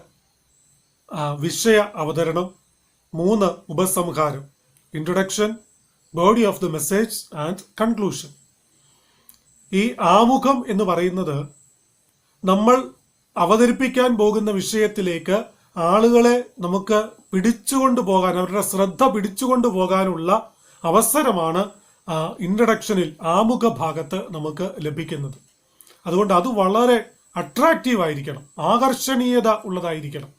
വിഷയ അവതരണം, മൂന്ന് ഉപസംഹാരം, introduction, body of the message and conclusion. ഈ ആമുഖം എന്ന് പറയുന്നത് നമ്മൾ അവതരിപ്പിക്കാൻ പോകുന്ന വിഷയത്തിലേക്ക് ആളുകളെ നമുക്ക് പിടിച്ചുകൊണ്ടു പോകാൻ, അവരുടെ ശ്രദ്ധ പിടിച്ചുകൊണ്ടു പോകാനുള്ള അവസരമാണ് ഇൻട്രഡക്ഷനിൽ ആമുഖ ഭാഗത്ത് നമുക്ക് ലഭിക്കുന്നത്. അതുകൊണ്ട് അത് വളരെ അട്രാക്റ്റീവ് ആയിരിക്കണം, ആകർഷണീയത ഉള്ളതായിരിക്കണം.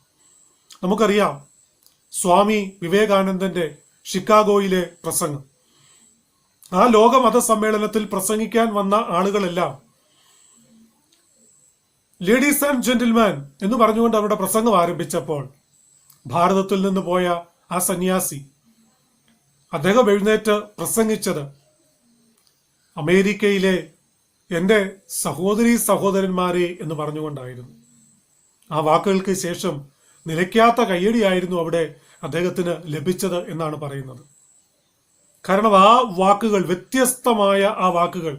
നമുക്കറിയാം സ്വാമി വിവേകാനന്ദന്റെ ഷിക്കാഗോയിലെ പ്രസംഗം. ആ ലോക മതസമ്മേളനത്തിൽ പ്രസംഗിക്കാൻ വന്ന ആളുകളെല്ലാം ലേഡീസ് ആൻഡ് ജെന്റിൽമാൻ എന്ന് പറഞ്ഞുകൊണ്ട് അവരുടെ പ്രസംഗം ആരംഭിച്ചപ്പോൾ ഭാരതത്തിൽ നിന്ന് പോയ ആ സന്യാസി അദ്ദേഹം എഴുന്നേറ്റ് പ്രസംഗിച്ചത് അമേരിക്കയിലെ എൻ്റെ സഹോദരീ സഹോദരന്മാരെ എന്ന് പറഞ്ഞുകൊണ്ടായിരുന്നു. ആ വാക്കുകൾക്ക് ശേഷം നിലയ്ക്കാത്ത കയ്യടിയായിരുന്നു അവിടെ അദ്ദേഹത്തിന് ലഭിച്ചത് എന്നാണ് പറയുന്നത്. കാരണം ആ വാക്കുകൾ, വ്യത്യസ്തമായ ആ വാക്കുകൾ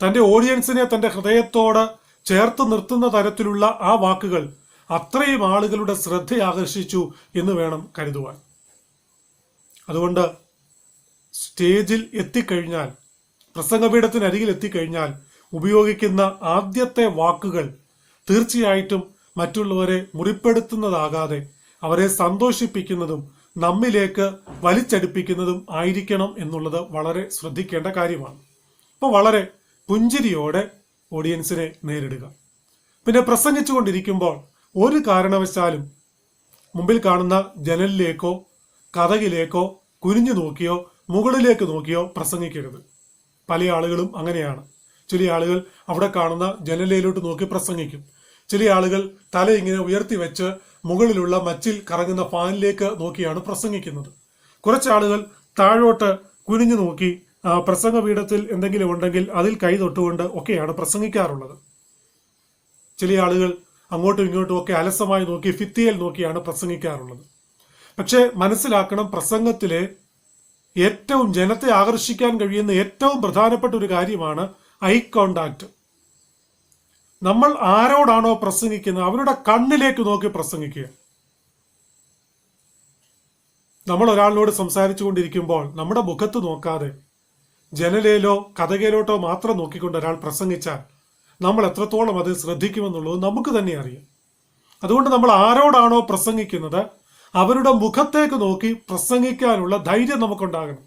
തന്റെ ഓഡിയൻസിനെ തന്റെ ഹൃദയത്തോട് ചേർത്ത് നിർത്തുന്ന തരത്തിലുള്ള ആ വാക്കുകൾ അത്രയും ആളുകളുടെ ശ്രദ്ധ ആകർഷിച്ചു എന്ന് വേണം കരുതുവാൻ. അതുകൊണ്ട് സ്റ്റേജിൽ എത്തിക്കഴിഞ്ഞാൽ, പ്രസംഗപീഠത്തിനരികിൽ എത്തിക്കഴിഞ്ഞാൽ ഉപയോഗിക്കുന്ന ആദ്യത്തെ വാക്കുകൾ തീർച്ചയായിട്ടും മറ്റുള്ളവരെ മുറിപ്പെടുത്തുന്നതാകാതെ അവരെ സന്തോഷിപ്പിക്കുന്നതും നമ്മിലേക്ക് വലിച്ചടിപ്പിക്കുന്നതും ആയിരിക്കണം എന്നുള്ളത് വളരെ ശ്രദ്ധിക്കേണ്ട കാര്യമാണ്. അപ്പോൾ വളരെ പുഞ്ചിരിയോടെ ഓഡിയൻസിനെ നേരിടുക. പിന്നെ പ്രസംഗിച്ചു കൊണ്ടിരിക്കുമ്പോൾ ഒരു കാരണവശാലും മുമ്പിൽ കാണുന്ന ജനലിലേക്കോ കതകിലേക്കോ കുനിഞ്ഞു നോക്കിയോ മുകളിലേക്ക് നോക്കിയോ പ്രസംഗിക്കരുത്. പല ആളുകളും അങ്ങനെയാണ്. ചില ആളുകൾ അവിടെ കാണുന്ന ജനലിലോട്ട് നോക്കി പ്രസംഗിക്കും. ചില ആളുകൾ തല ഇങ്ങനെ ഉയർത്തി വെച്ച് മുകളിലുള്ള മച്ചിൽ കറങ്ങുന്ന ഫാനിലേക്ക് നോക്കിയാണ് പ്രസംഗിക്കുന്നത്. കുറച്ചാളുകൾ താഴോട്ട് കുനിഞ്ഞു നോക്കി പ്രസംഗപീഠത്തിൽ എന്തെങ്കിലും ഉണ്ടെങ്കിൽ അതിൽ കൈ തൊട്ടുകൊണ്ട് ഒക്കെയാണ് പ്രസംഗിക്കാറുള്ളത്. ചില ആളുകൾ അങ്ങോട്ടും ഇങ്ങോട്ടും ഒക്കെ അലസമായി നോക്കി ഭിത്തിയിൽ നോക്കിയാണ് പ്രസംഗിക്കാറുള്ളത്. പക്ഷെ മനസ്സിലാക്കണം, പ്രസംഗത്തിലെ ഏറ്റവും ജനത്തെ ആകർഷിക്കാൻ കഴിയുന്ന ഏറ്റവും പ്രധാനപ്പെട്ട ഒരു കാര്യമാണ് ഐ കോണ്ടാക്ട്. നമ്മൾ ആരോടാണോ പ്രസംഗിക്കുന്നത് അവരുടെ കണ്ണിലേക്ക് നോക്കി പ്രസംഗിക്കുക. നമ്മൾ ഒരാളിനോട് സംസാരിച്ചു കൊണ്ടിരിക്കുമ്പോൾ നമ്മുടെ മുഖത്ത് നോക്കാതെ ജനലിലോ കതകയിലോട്ടോ മാത്രം നോക്കിക്കൊണ്ട് ഒരാൾ പ്രസംഗിച്ചാൽ നമ്മൾ എത്രത്തോളം അത് ശ്രദ്ധിക്കുമെന്നുള്ളത് നമുക്ക് തന്നെ അറിയാം. അതുകൊണ്ട് നമ്മൾ ആരോടാണോ പ്രസംഗിക്കുന്നത് അവരുടെ മുഖത്തേക്ക് നോക്കി പ്രസംഗിക്കാനുള്ള ധൈര്യം നമുക്കുണ്ടാകണം.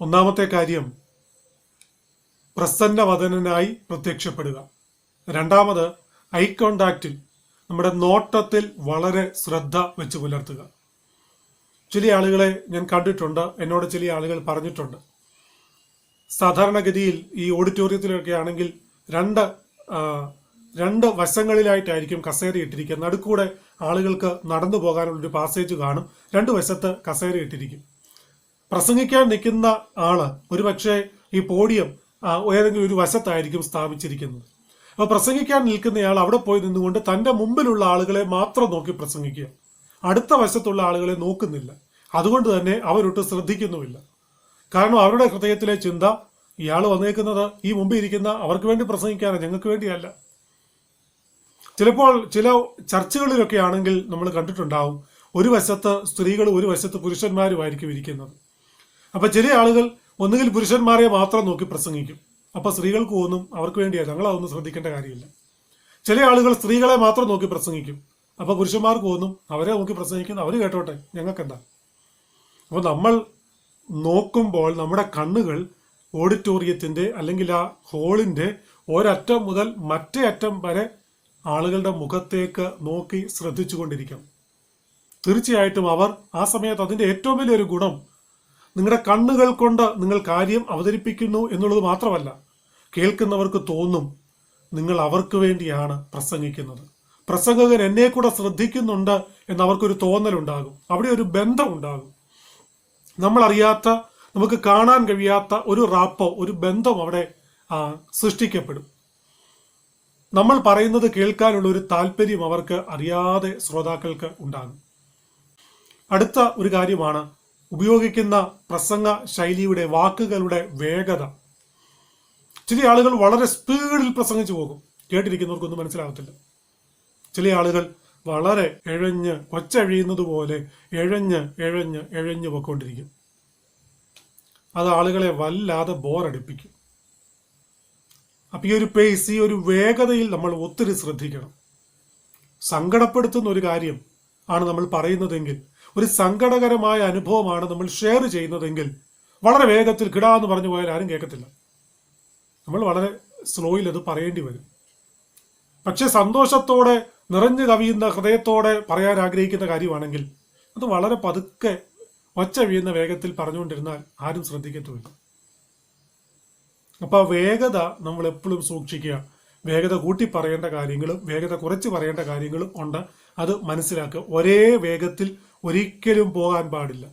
ഒന്നാമത്തെ കാര്യം, പ്രസന്നവദനായി പ്രത്യക്ഷപ്പെടുക. രണ്ടാമത്, ഐ കോണ്ടാക്റ്റിൽ, നമ്മുടെ നോട്ടത്തിൽ വളരെ ശ്രദ്ധ വെച്ച് പുലർത്തുക. ചില ആളുകളെ ഞാൻ കണ്ടിട്ടുണ്ട്, എന്നോട് ചില ആളുകൾ പറഞ്ഞിട്ടുണ്ട്, സാധാരണഗതിയിൽ ഈ ഓഡിറ്റോറിയത്തിലൊക്കെ ആണെങ്കിൽ രണ്ട് വശങ്ങളിലായിട്ടായിരിക്കും കസേര ഇട്ടിരിക്കുക. നടുക്കൂടെ ആളുകൾക്ക് നടന്നു പോകാനുള്ളൊരു പാസേജ് കാണും, രണ്ട് വശത്ത് കസേര ഇട്ടിരിക്കും. പ്രസംഗിക്കാൻ നിൽക്കുന്ന ആള് ഒരുപക്ഷെ ഈ പോഡിയം ഏതെങ്കിലും ഒരു വശത്തായിരിക്കും സ്ഥാപിച്ചിരിക്കുന്നത്. അപ്പോൾ പ്രസംഗിക്കാൻ നിൽക്കുന്നയാൾ അവിടെ പോയി നിന്നുകൊണ്ട് തന്റെ മുമ്പിലുള്ള ആളുകളെ മാത്രം നോക്കി പ്രസംഗിക്കുക, അടുത്ത വശത്തുള്ള ആളുകളെ നോക്കുന്നില്ല. അതുകൊണ്ട് തന്നെ അവരൊട്ട് ശ്രദ്ധിക്കുന്നുമില്ല. കാരണം അവരുടെ ഹൃദയത്തിലെ ചിന്ത, ഇയാൾ വന്നേക്കുന്നത് ഈ മുമ്പിൽ ഇരിക്കുന്ന അവർക്ക് വേണ്ടി പ്രസംഗിക്കാനാണ്, ഞങ്ങൾക്ക് വേണ്ടിയല്ല. ചിലപ്പോൾ ചില ചർച്ചകളിലൊക്കെ ആണെങ്കിൽ നമ്മൾ കണ്ടിട്ടുണ്ടാവും, ഒരു വശത്ത് സ്ത്രീകളും ഒരു വശത്ത് പുരുഷന്മാരുമായിരിക്കും ഇരിക്കുന്നത്. അപ്പൊ ചില ആളുകൾ ഒന്നുകിൽ പുരുഷന്മാരെ മാത്രം നോക്കി പ്രസംഗിക്കും. അപ്പൊ സ്ത്രീകൾക്ക് തോന്നും അവർക്ക് വേണ്ടിയാണ്, ഞങ്ങളതൊന്നും ശ്രദ്ധിക്കേണ്ട കാര്യമില്ല. ചില ആളുകൾ സ്ത്രീകളെ മാത്രം നോക്കി പ്രസംഗിക്കും. അപ്പൊ പുരുഷന്മാർക്ക് തോന്നും അവരെ നോക്കി പ്രസംഗിക്കുന്നു, അവര് കേട്ടോട്ടെ, ഞങ്ങൾക്കെന്താ. അപ്പൊ നമ്മൾ നോക്കുമ്പോൾ നമ്മുടെ കണ്ണുകൾ ഓഡിറ്റോറിയത്തിന്റെ അല്ലെങ്കിൽ ആ ഹോളിന്റെ ഒരറ്റം മുതൽ മറ്റേ അറ്റം വരെ ആളുകളുടെ മുഖത്തേക്ക് നോക്കി ശ്രദ്ധിച്ചു കൊണ്ടിരിക്കണം. തീർച്ചയായിട്ടും അവർ ആ സമയത്ത് അതിൻ്റെ ഏറ്റവും വലിയൊരു ഗുണം നിങ്ങളുടെ കണ്ണുകൾ കൊണ്ട് നിങ്ങൾ കാര്യം അവതരിപ്പിക്കുന്നു എന്നുള്ളത് മാത്രമല്ല, കേൾക്കുന്നവർക്ക് തോന്നും നിങ്ങൾ അവർക്ക് വേണ്ടിയാണ് പ്രസംഗിക്കുന്നത്. പ്രസംഗകൻ എന്നെ കൂടെ ശ്രദ്ധിക്കുന്നുണ്ട് എന്നവർക്കൊരു തോന്നലുണ്ടാകും. അവിടെ ഒരു ബന്ധം ഉണ്ടാകും. നമ്മളറിയാത്ത, നമുക്ക് കാണാൻ കഴിയാത്ത ഒരു റാപ്പോ, ഒരു ബന്ധം അവിടെ സൃഷ്ടിക്കപ്പെടും. നമ്മൾ പറയുന്നത് കേൾക്കാനുള്ള ഒരു താല്പര്യം അവർക്ക് അറിയാതെ ശ്രോതാക്കൾക്ക് ഉണ്ടാകും. അടുത്ത ഒരു കാര്യമാണ് ഉപയോഗിക്കുന്ന പ്രസംഗ ശൈലിയുടെ, വാക്കുകളുടെ വേഗത. ചില ആളുകൾ വളരെ സ്പീഡിൽ പ്രസംഗിച്ചു പോകും, കേട്ടിരിക്കുന്നവർക്കൊന്നും മനസ്സിലാകത്തില്ല. ചില ആളുകൾ വളരെ എഴഞ്ഞ്, കൊച്ചഴിയുന്നത് പോലെ എഴഞ്ഞ് എഴഞ്ഞ് എഴഞ്ഞു പോയിക്കൊണ്ടിരിക്കും. അത് ആളുകളെ വല്ലാതെ ബോറടിപ്പിക്കും. അപ്പൊ ഈ ഒരു പേസ്, ഈ ഒരു വേഗതയിൽ നമ്മൾ ഒത്തിരി ശ്രദ്ധിക്കണം. സങ്കടപ്പെടുത്തുന്ന ഒരു കാര്യം ആണ് നമ്മൾ പറയുന്നതെങ്കിൽ, ഒരു സങ്കടകരമായ അനുഭവമാണ് നമ്മൾ ഷെയർ ചെയ്യുന്നതെങ്കിൽ, വളരെ വേഗത്തിൽ കിടാന്ന് പറഞ്ഞു പോയാൽ ആരും കേൾക്കത്തില്ല. നമ്മൾ വളരെ സ്ലോയിൽ അത് പറയേണ്ടി വരും. പക്ഷെ സന്തോഷത്തോടെ നിറഞ്ഞു കവിയുന്ന ഹൃദയത്തോടെ പറയാൻ ആഗ്രഹിക്കുന്ന കാര്യമാണെങ്കിൽ അത് വളരെ പതുക്കെ ഒച്ച വീഴുന്ന വേഗത്തിൽ പറഞ്ഞുകൊണ്ടിരുന്നാൽ ആരും ശ്രദ്ധിക്കത്തുമില്ല. അപ്പൊ ആ വേഗത നമ്മൾ എപ്പോഴും സൂക്ഷിക്കുക. വേഗത കൂട്ടി പറയേണ്ട കാര്യങ്ങളും വേഗത കുറച്ച് പറയേണ്ട കാര്യങ്ങളും ഉണ്ട്. അത് മനസ്സിലാക്കുക. ഒരേ വേഗത്തിൽ ഒരിക്കലും പോകാൻ പാടില്ല.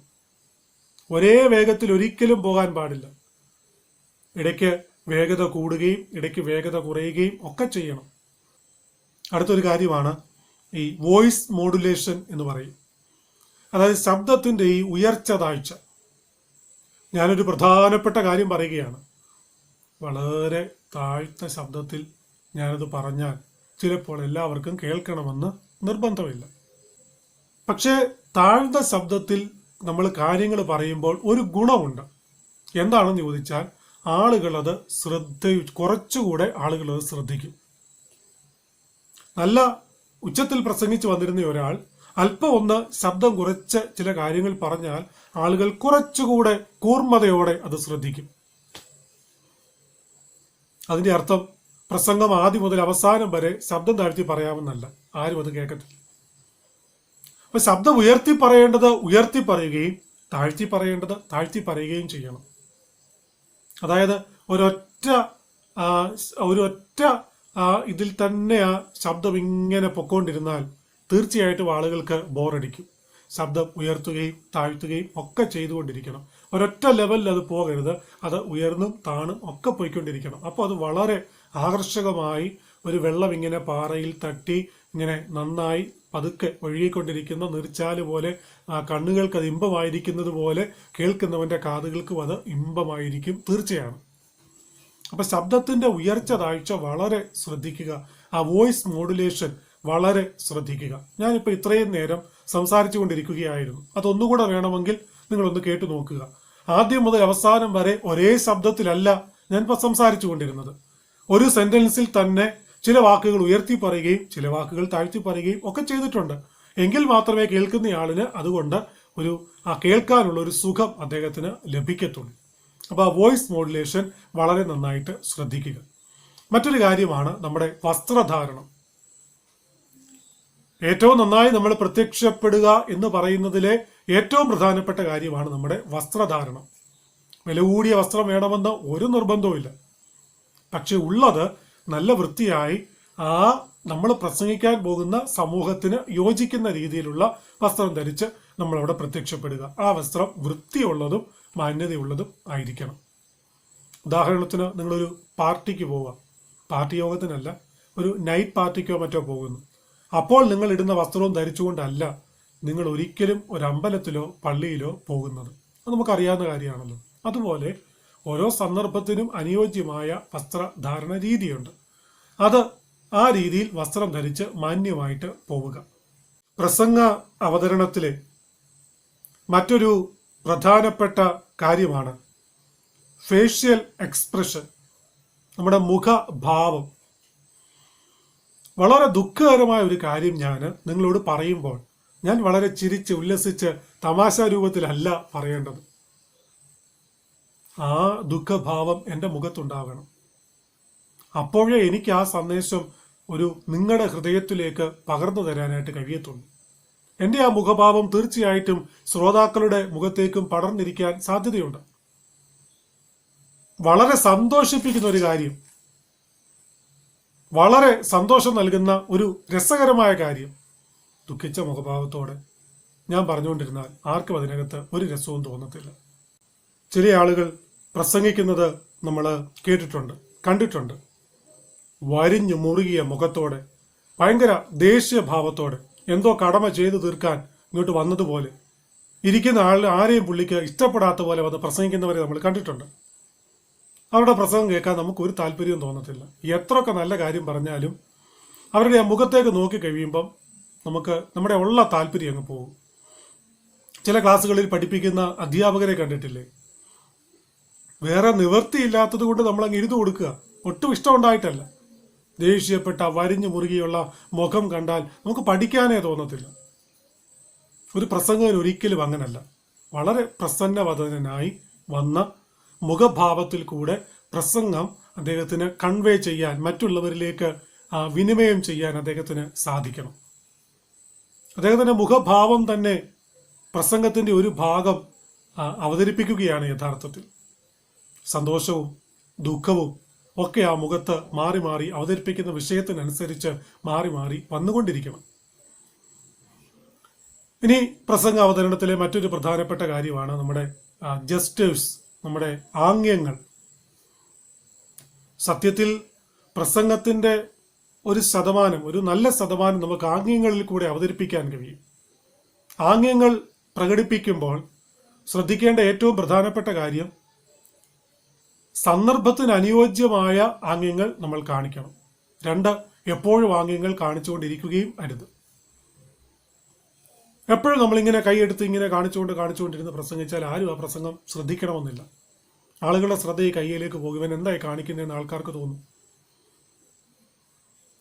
ഒരേ വേഗത്തിൽ ഒരിക്കലും പോകാൻ പാടില്ല. ഇടയ്ക്ക് വേഗത കൂടുകയും ഇടയ്ക്ക് വേഗത കുറയുകയും ഒക്കെ ചെയ്യണം. അടുത്തൊരു കാര്യമാണ് ഈ വോയിസ് മോഡുലേഷൻ എന്ന് പറയും. അതായത് ശബ്ദത്തിന്റെ ഈ ഉയർച്ച താഴ്ച. ഞാനൊരു പ്രധാനപ്പെട്ട കാര്യം പറയുകയാണ്. വളരെ താഴ്ത്ത ശബ്ദത്തിൽ ഞാനത് പറഞ്ഞാൽ ചിലപ്പോൾ എല്ലാവർക്കും കേൾക്കണമെന്ന് നിർബന്ധമില്ല. പക്ഷേ താഴ്ന്ന ശബ്ദത്തിൽ നമ്മൾ കാര്യങ്ങൾ പറയുമ്പോൾ ഒരു ഗുണമുണ്ട്. എന്താണെന്ന് ചോദിച്ചാൽ ആളുകളത് കുറച്ചുകൂടെ ആളുകളത് ശ്രദ്ധിക്കും. നല്ല ഉച്ചത്തിൽ പ്രസംഗിച്ച് വന്നിരുന്ന ഒരാൾ അല്പം ഒന്ന് ശബ്ദം കുറച്ച് ചില കാര്യങ്ങൾ പറഞ്ഞാൽ ആളുകൾ കുറച്ചുകൂടെ കൂർമ്മതയോടെ അത് ശ്രദ്ധിക്കും. അതിന്റെ അർത്ഥം പ്രസംഗം ആദ്യം മുതൽ അവസാനം വരെ ശബ്ദം താഴ്ത്തി പറയാമെന്നല്ല. ആരും അത് കേൾക്കത്തില്ല. അപ്പൊ ശബ്ദം ഉയർത്തി പറയേണ്ടത് ഉയർത്തി പറയുകയും താഴ്ത്തി പറയേണ്ടത് താഴ്ത്തി പറയുകയും ചെയ്യണം. അതായത് ഒരൊറ്റ ഇതിൽ തന്നെ ആ ശബ്ദം ഇങ്ങനെ പൊക്കോണ്ടിരുന്നാൽ തീർച്ചയായിട്ടും ആളുകൾക്ക് ബോറടിക്കും. ശബ്ദം ഉയർത്തുകയും താഴ്ത്തുകയും ഒക്കെ ചെയ്തുകൊണ്ടിരിക്കണം. ഒരൊറ്റ ലെവലിൽ അത് പോകരുത്. അത് ഉയർന്നും താണും ഒക്കെ പോയിക്കൊണ്ടിരിക്കണം. അപ്പോൾ അത് വളരെ ആകർഷകമായി ഒരു വെള്ളം ഇങ്ങനെ പാറയിൽ തട്ടി ഇങ്ങനെ നന്നായി പതുക്കെ ഒഴുകിക്കൊണ്ടിരിക്കുന്ന നീർച്ചാല് പോലെ കണ്ണുകൾക്ക് അത് ഇമ്പമായിരിക്കുന്നത് പോലെ കേൾക്കുന്നവന്റെ കാതുകൾക്കും അത് ഇമ്പമായിരിക്കും തീർച്ചയാണ്. അപ്പൊ ശബ്ദത്തിന്റെ ഉയർച്ച താഴ്ച വളരെ ശ്രദ്ധിക്കുക. ആ വോയിസ് മോഡുലേഷൻ വളരെ ശ്രദ്ധിക്കുക. ഞാനിപ്പോൾ ഇത്രയും നേരം സംസാരിച്ചു കൊണ്ടിരിക്കുകയായിരുന്നു. അതൊന്നുകൂടെ വേണമെങ്കിൽ നിങ്ങളൊന്ന് കേട്ടു നോക്കുക. ആദ്യം മുതൽ അവസാനം വരെ ഒരേ ശബ്ദത്തിലല്ല ഞാനിപ്പോൾ സംസാരിച്ചു കൊണ്ടിരുന്നത്. ഒരു സെന്റൻസിൽ തന്നെ ചില വാക്കുകൾ ഉയർത്തി പറയുകയും ചില വാക്കുകൾ താഴ്ത്തി പറയുകയും ഒക്കെ ചെയ്തിട്ടുണ്ട്. എങ്കിൽ മാത്രമേ കേൾക്കുന്നയാളിന് അതുകൊണ്ട് ഒരു കേൾക്കാനുള്ള ഒരു സുഖം അദ്ദേഹത്തിന് ലഭിക്കത്തുള്ളൂ. അപ്പോൾ ആ വോയിസ് മോഡുലേഷൻ വളരെ നന്നായിട്ട് ശ്രദ്ധിക്കുക. മറ്റൊരു കാര്യമാണ് നമ്മുടെ വസ്ത്രധാരണം. ഏറ്റവും നന്നായി നമ്മൾ പ്രത്യക്ഷപ്പെടുക എന്ന് പറയുന്നതിലെ ഏറ്റവും പ്രധാനപ്പെട്ട കാര്യമാണ് നമ്മുടെ വസ്ത്രധാരണം. വില കൂടിയ വസ്ത്രം വേണമെന്ന് ഒരു നിർബന്ധവുമില്ല. പക്ഷെ ഉള്ളത് നല്ല വൃത്തിയായി നമ്മൾ പ്രസംഗിക്കാൻ പോകുന്ന സമൂഹത്തിന് യോജിക്കുന്ന രീതിയിലുള്ള വസ്ത്രം ധരിച്ച് നമ്മളവിടെ പ്രത്യക്ഷപ്പെടുക. ആ വസ്ത്രം വൃത്തിയുള്ളതും മാന്യതയുള്ളതും ആയിരിക്കണം. ഉദാഹരണത്തിന് നിങ്ങളൊരു പാർട്ടിക്ക് പോവുക, പാർട്ടി യോഗത്തിനല്ല, ഒരു നൈറ്റ് പാർട്ടിക്കോ മറ്റോ പോകുന്നു. അപ്പോൾ നിങ്ങൾ ഇടുന്ന വസ്ത്രവും ധരിച്ചുകൊണ്ടല്ല നിങ്ങൾ ഒരിക്കലും ഒരു അമ്പലത്തിലോ പള്ളിയിലോ പോകുന്നത്. അത് നമുക്കറിയാവുന്ന കാര്യമാണല്ലോ. അതുപോലെ ഓരോ സന്ദർഭത്തിനും അനുയോജ്യമായ വസ്ത്രധാരണ രീതിയുണ്ട്. അത് ആ രീതിയിൽ വസ്ത്രം ധരിച്ച് മാന്യമായിട്ട് പോവുക. പ്രസംഗ അവതരണത്തിലെ മറ്റൊരു പ്രധാനപ്പെട്ട കാര്യമാണ് ഫേഷ്യൽ എക്സ്പ്രഷൻ, നമ്മുടെ മുഖഭാവം. വളരെ ദുഃഖകരമായ ഒരു കാര്യം ഞാൻ നിങ്ങളോട് പറയുമ്പോൾ ഞാൻ വളരെ ചിരിച്ച് ഉല്ലസിച്ച് തമാശ രൂപത്തിലല്ല പറയേണ്ടത്. ആ ദുഃഖഭാവം എൻ്റെ മുഖത്തുണ്ടാകണം. അപ്പോഴേ എനിക്ക് ആ സന്ദേശം നിങ്ങളുടെ ഹൃദയത്തിലേക്ക് പകർന്നു തരാനായിട്ട് കഴിയത്തുള്ളൂ. എൻ്റെ ആ മുഖഭാവം തീർച്ചയായിട്ടും ശ്രോതാക്കളുടെ മുഖത്തേക്കും പടർന്നിരിക്കാൻ സാധ്യതയുണ്ട്. വളരെ സന്തോഷിപ്പിക്കുന്ന ഒരു കാര്യം, വളരെ സന്തോഷം നൽകുന്ന ഒരു രസകരമായ കാര്യം ദുഃഖിച്ച മുഖഭാവത്തോടെ ഞാൻ പറഞ്ഞുകൊണ്ടിരുന്നാൽ ആർക്കും അതിനകത്ത് ഒരു രസവും തോന്നത്തില്ല. ചില ആളുകൾ പ്രസംഗിക്കുന്നത് നമ്മൾ കേട്ടിട്ടുണ്ട്, കണ്ടിട്ടുണ്ട്. വരിഞ്ഞു മുറുകിയ മുഖത്തോടെ, ഭയങ്കര ദേഷ്യഭാവത്തോടെ, എന്തോ കടമ ചെയ്തു തീർക്കാൻ ഇങ്ങോട്ട് വന്നതുപോലെ ഇരിക്കുന്ന ആരെയും പുള്ളിക്ക് ഇഷ്ടപ്പെടാത്ത പോലെ വന്ന് പ്രസംഗിക്കുന്നവരെ നമ്മൾ കണ്ടിട്ടുണ്ട്. അവരുടെ പ്രസംഗം കേൾക്കാൻ നമുക്ക് ഒരു താല്പര്യവും തോന്നത്തില്ല. എത്രയൊക്കെ നല്ല കാര്യം പറഞ്ഞാലും അവരുടെ ആ മുഖത്തേക്ക് നോക്കി കഴിയുമ്പം നമുക്ക് നമ്മുടെ ഉള്ള താല്പര്യം അങ്ങ് പോകും. ചില ക്ലാസ്സുകളിൽ പഠിപ്പിക്കുന്ന അധ്യാപകരെ കണ്ടിട്ടില്ലേ? വേറെ നിവൃത്തിയില്ലാത്തത് കൊണ്ട് നമ്മളങ്ങ് എഴുതി കൊടുക്കുക, ഒട്ടും ഇഷ്ടമുണ്ടായിട്ടല്ല. ദേഷ്യപ്പെട്ട വരിഞ്ഞു മുറുകിയുള്ള മുഖം കണ്ടാൽ നമുക്ക് പഠിക്കാനേ തോന്നത്തില്ല. ഒരു പ്രസംഗകൻ ഒരിക്കലും അങ്ങനല്ല. വളരെ പ്രസന്നവദനായി വന്ന മുഖഭാവത്തിൽ കൂടെ പ്രസംഗം അദ്ദേഹത്തിന് കൺവേ ചെയ്യാൻ, മറ്റുള്ളവരിലേക്ക് വിനിമയം ചെയ്യാൻ അദ്ദേഹത്തിന് സാധിക്കണം. അദ്ദേഹത്തിന്റെ മുഖഭാവം തന്നെ പ്രസംഗത്തിന്റെ ഒരു ഭാഗം അവതരിപ്പിക്കുകയാണ് യഥാർത്ഥത്തിൽ. സന്തോഷവും ദുഃഖവും ഒക്കെ ആ മുഖത്ത് മാറി മാറി അവതരിപ്പിക്കുന്ന വിഷയത്തിനനുസരിച്ച് മാറി മാറി വന്നുകൊണ്ടിരിക്കണം. ഇനി പ്രസംഗ അവതരണത്തിലെ മറ്റൊരു പ്രധാനപ്പെട്ട കാര്യമാണ് നമ്മുടെ ജസ്റ്റേഴ്സ്, നമ്മുടെ ആംഗ്യങ്ങൾ. സത്യത്തിൽ പ്രസംഗത്തിന്റെ ഒരു നല്ല ശതമാനം നമുക്ക് ആംഗ്യങ്ങളിൽ കൂടെ അവതരിപ്പിക്കാൻ കഴിയും. ആംഗ്യങ്ങൾ പ്രകടിപ്പിക്കുമ്പോൾ ശ്രദ്ധിക്കേണ്ട ഏറ്റവും പ്രധാനപ്പെട്ട കാര്യം, സന്ദർഭത്തിന് അനുയോജ്യമായ ആംഗ്യങ്ങൾ നമ്മൾ കാണിക്കണം. 2, എപ്പോഴും ആംഗ്യങ്ങൾ കാണിച്ചുകൊണ്ടിരിക്കുകയും അരുത്. എപ്പോഴും നമ്മളിങ്ങനെ കൈയെടുത്ത് ഇങ്ങനെ കാണിച്ചുകൊണ്ടിരുന്ന് പ്രസംഗിച്ചാൽ ആരും ആ പ്രസംഗം ശ്രദ്ധിക്കണമെന്നില്ല. ആളുകളുടെ ശ്രദ്ധ ഈ കയ്യിലേക്ക് പോകും, ഇവൻ എന്തായി കാണിക്കുന്നതെന്ന് ആൾക്കാർക്ക് തോന്നും.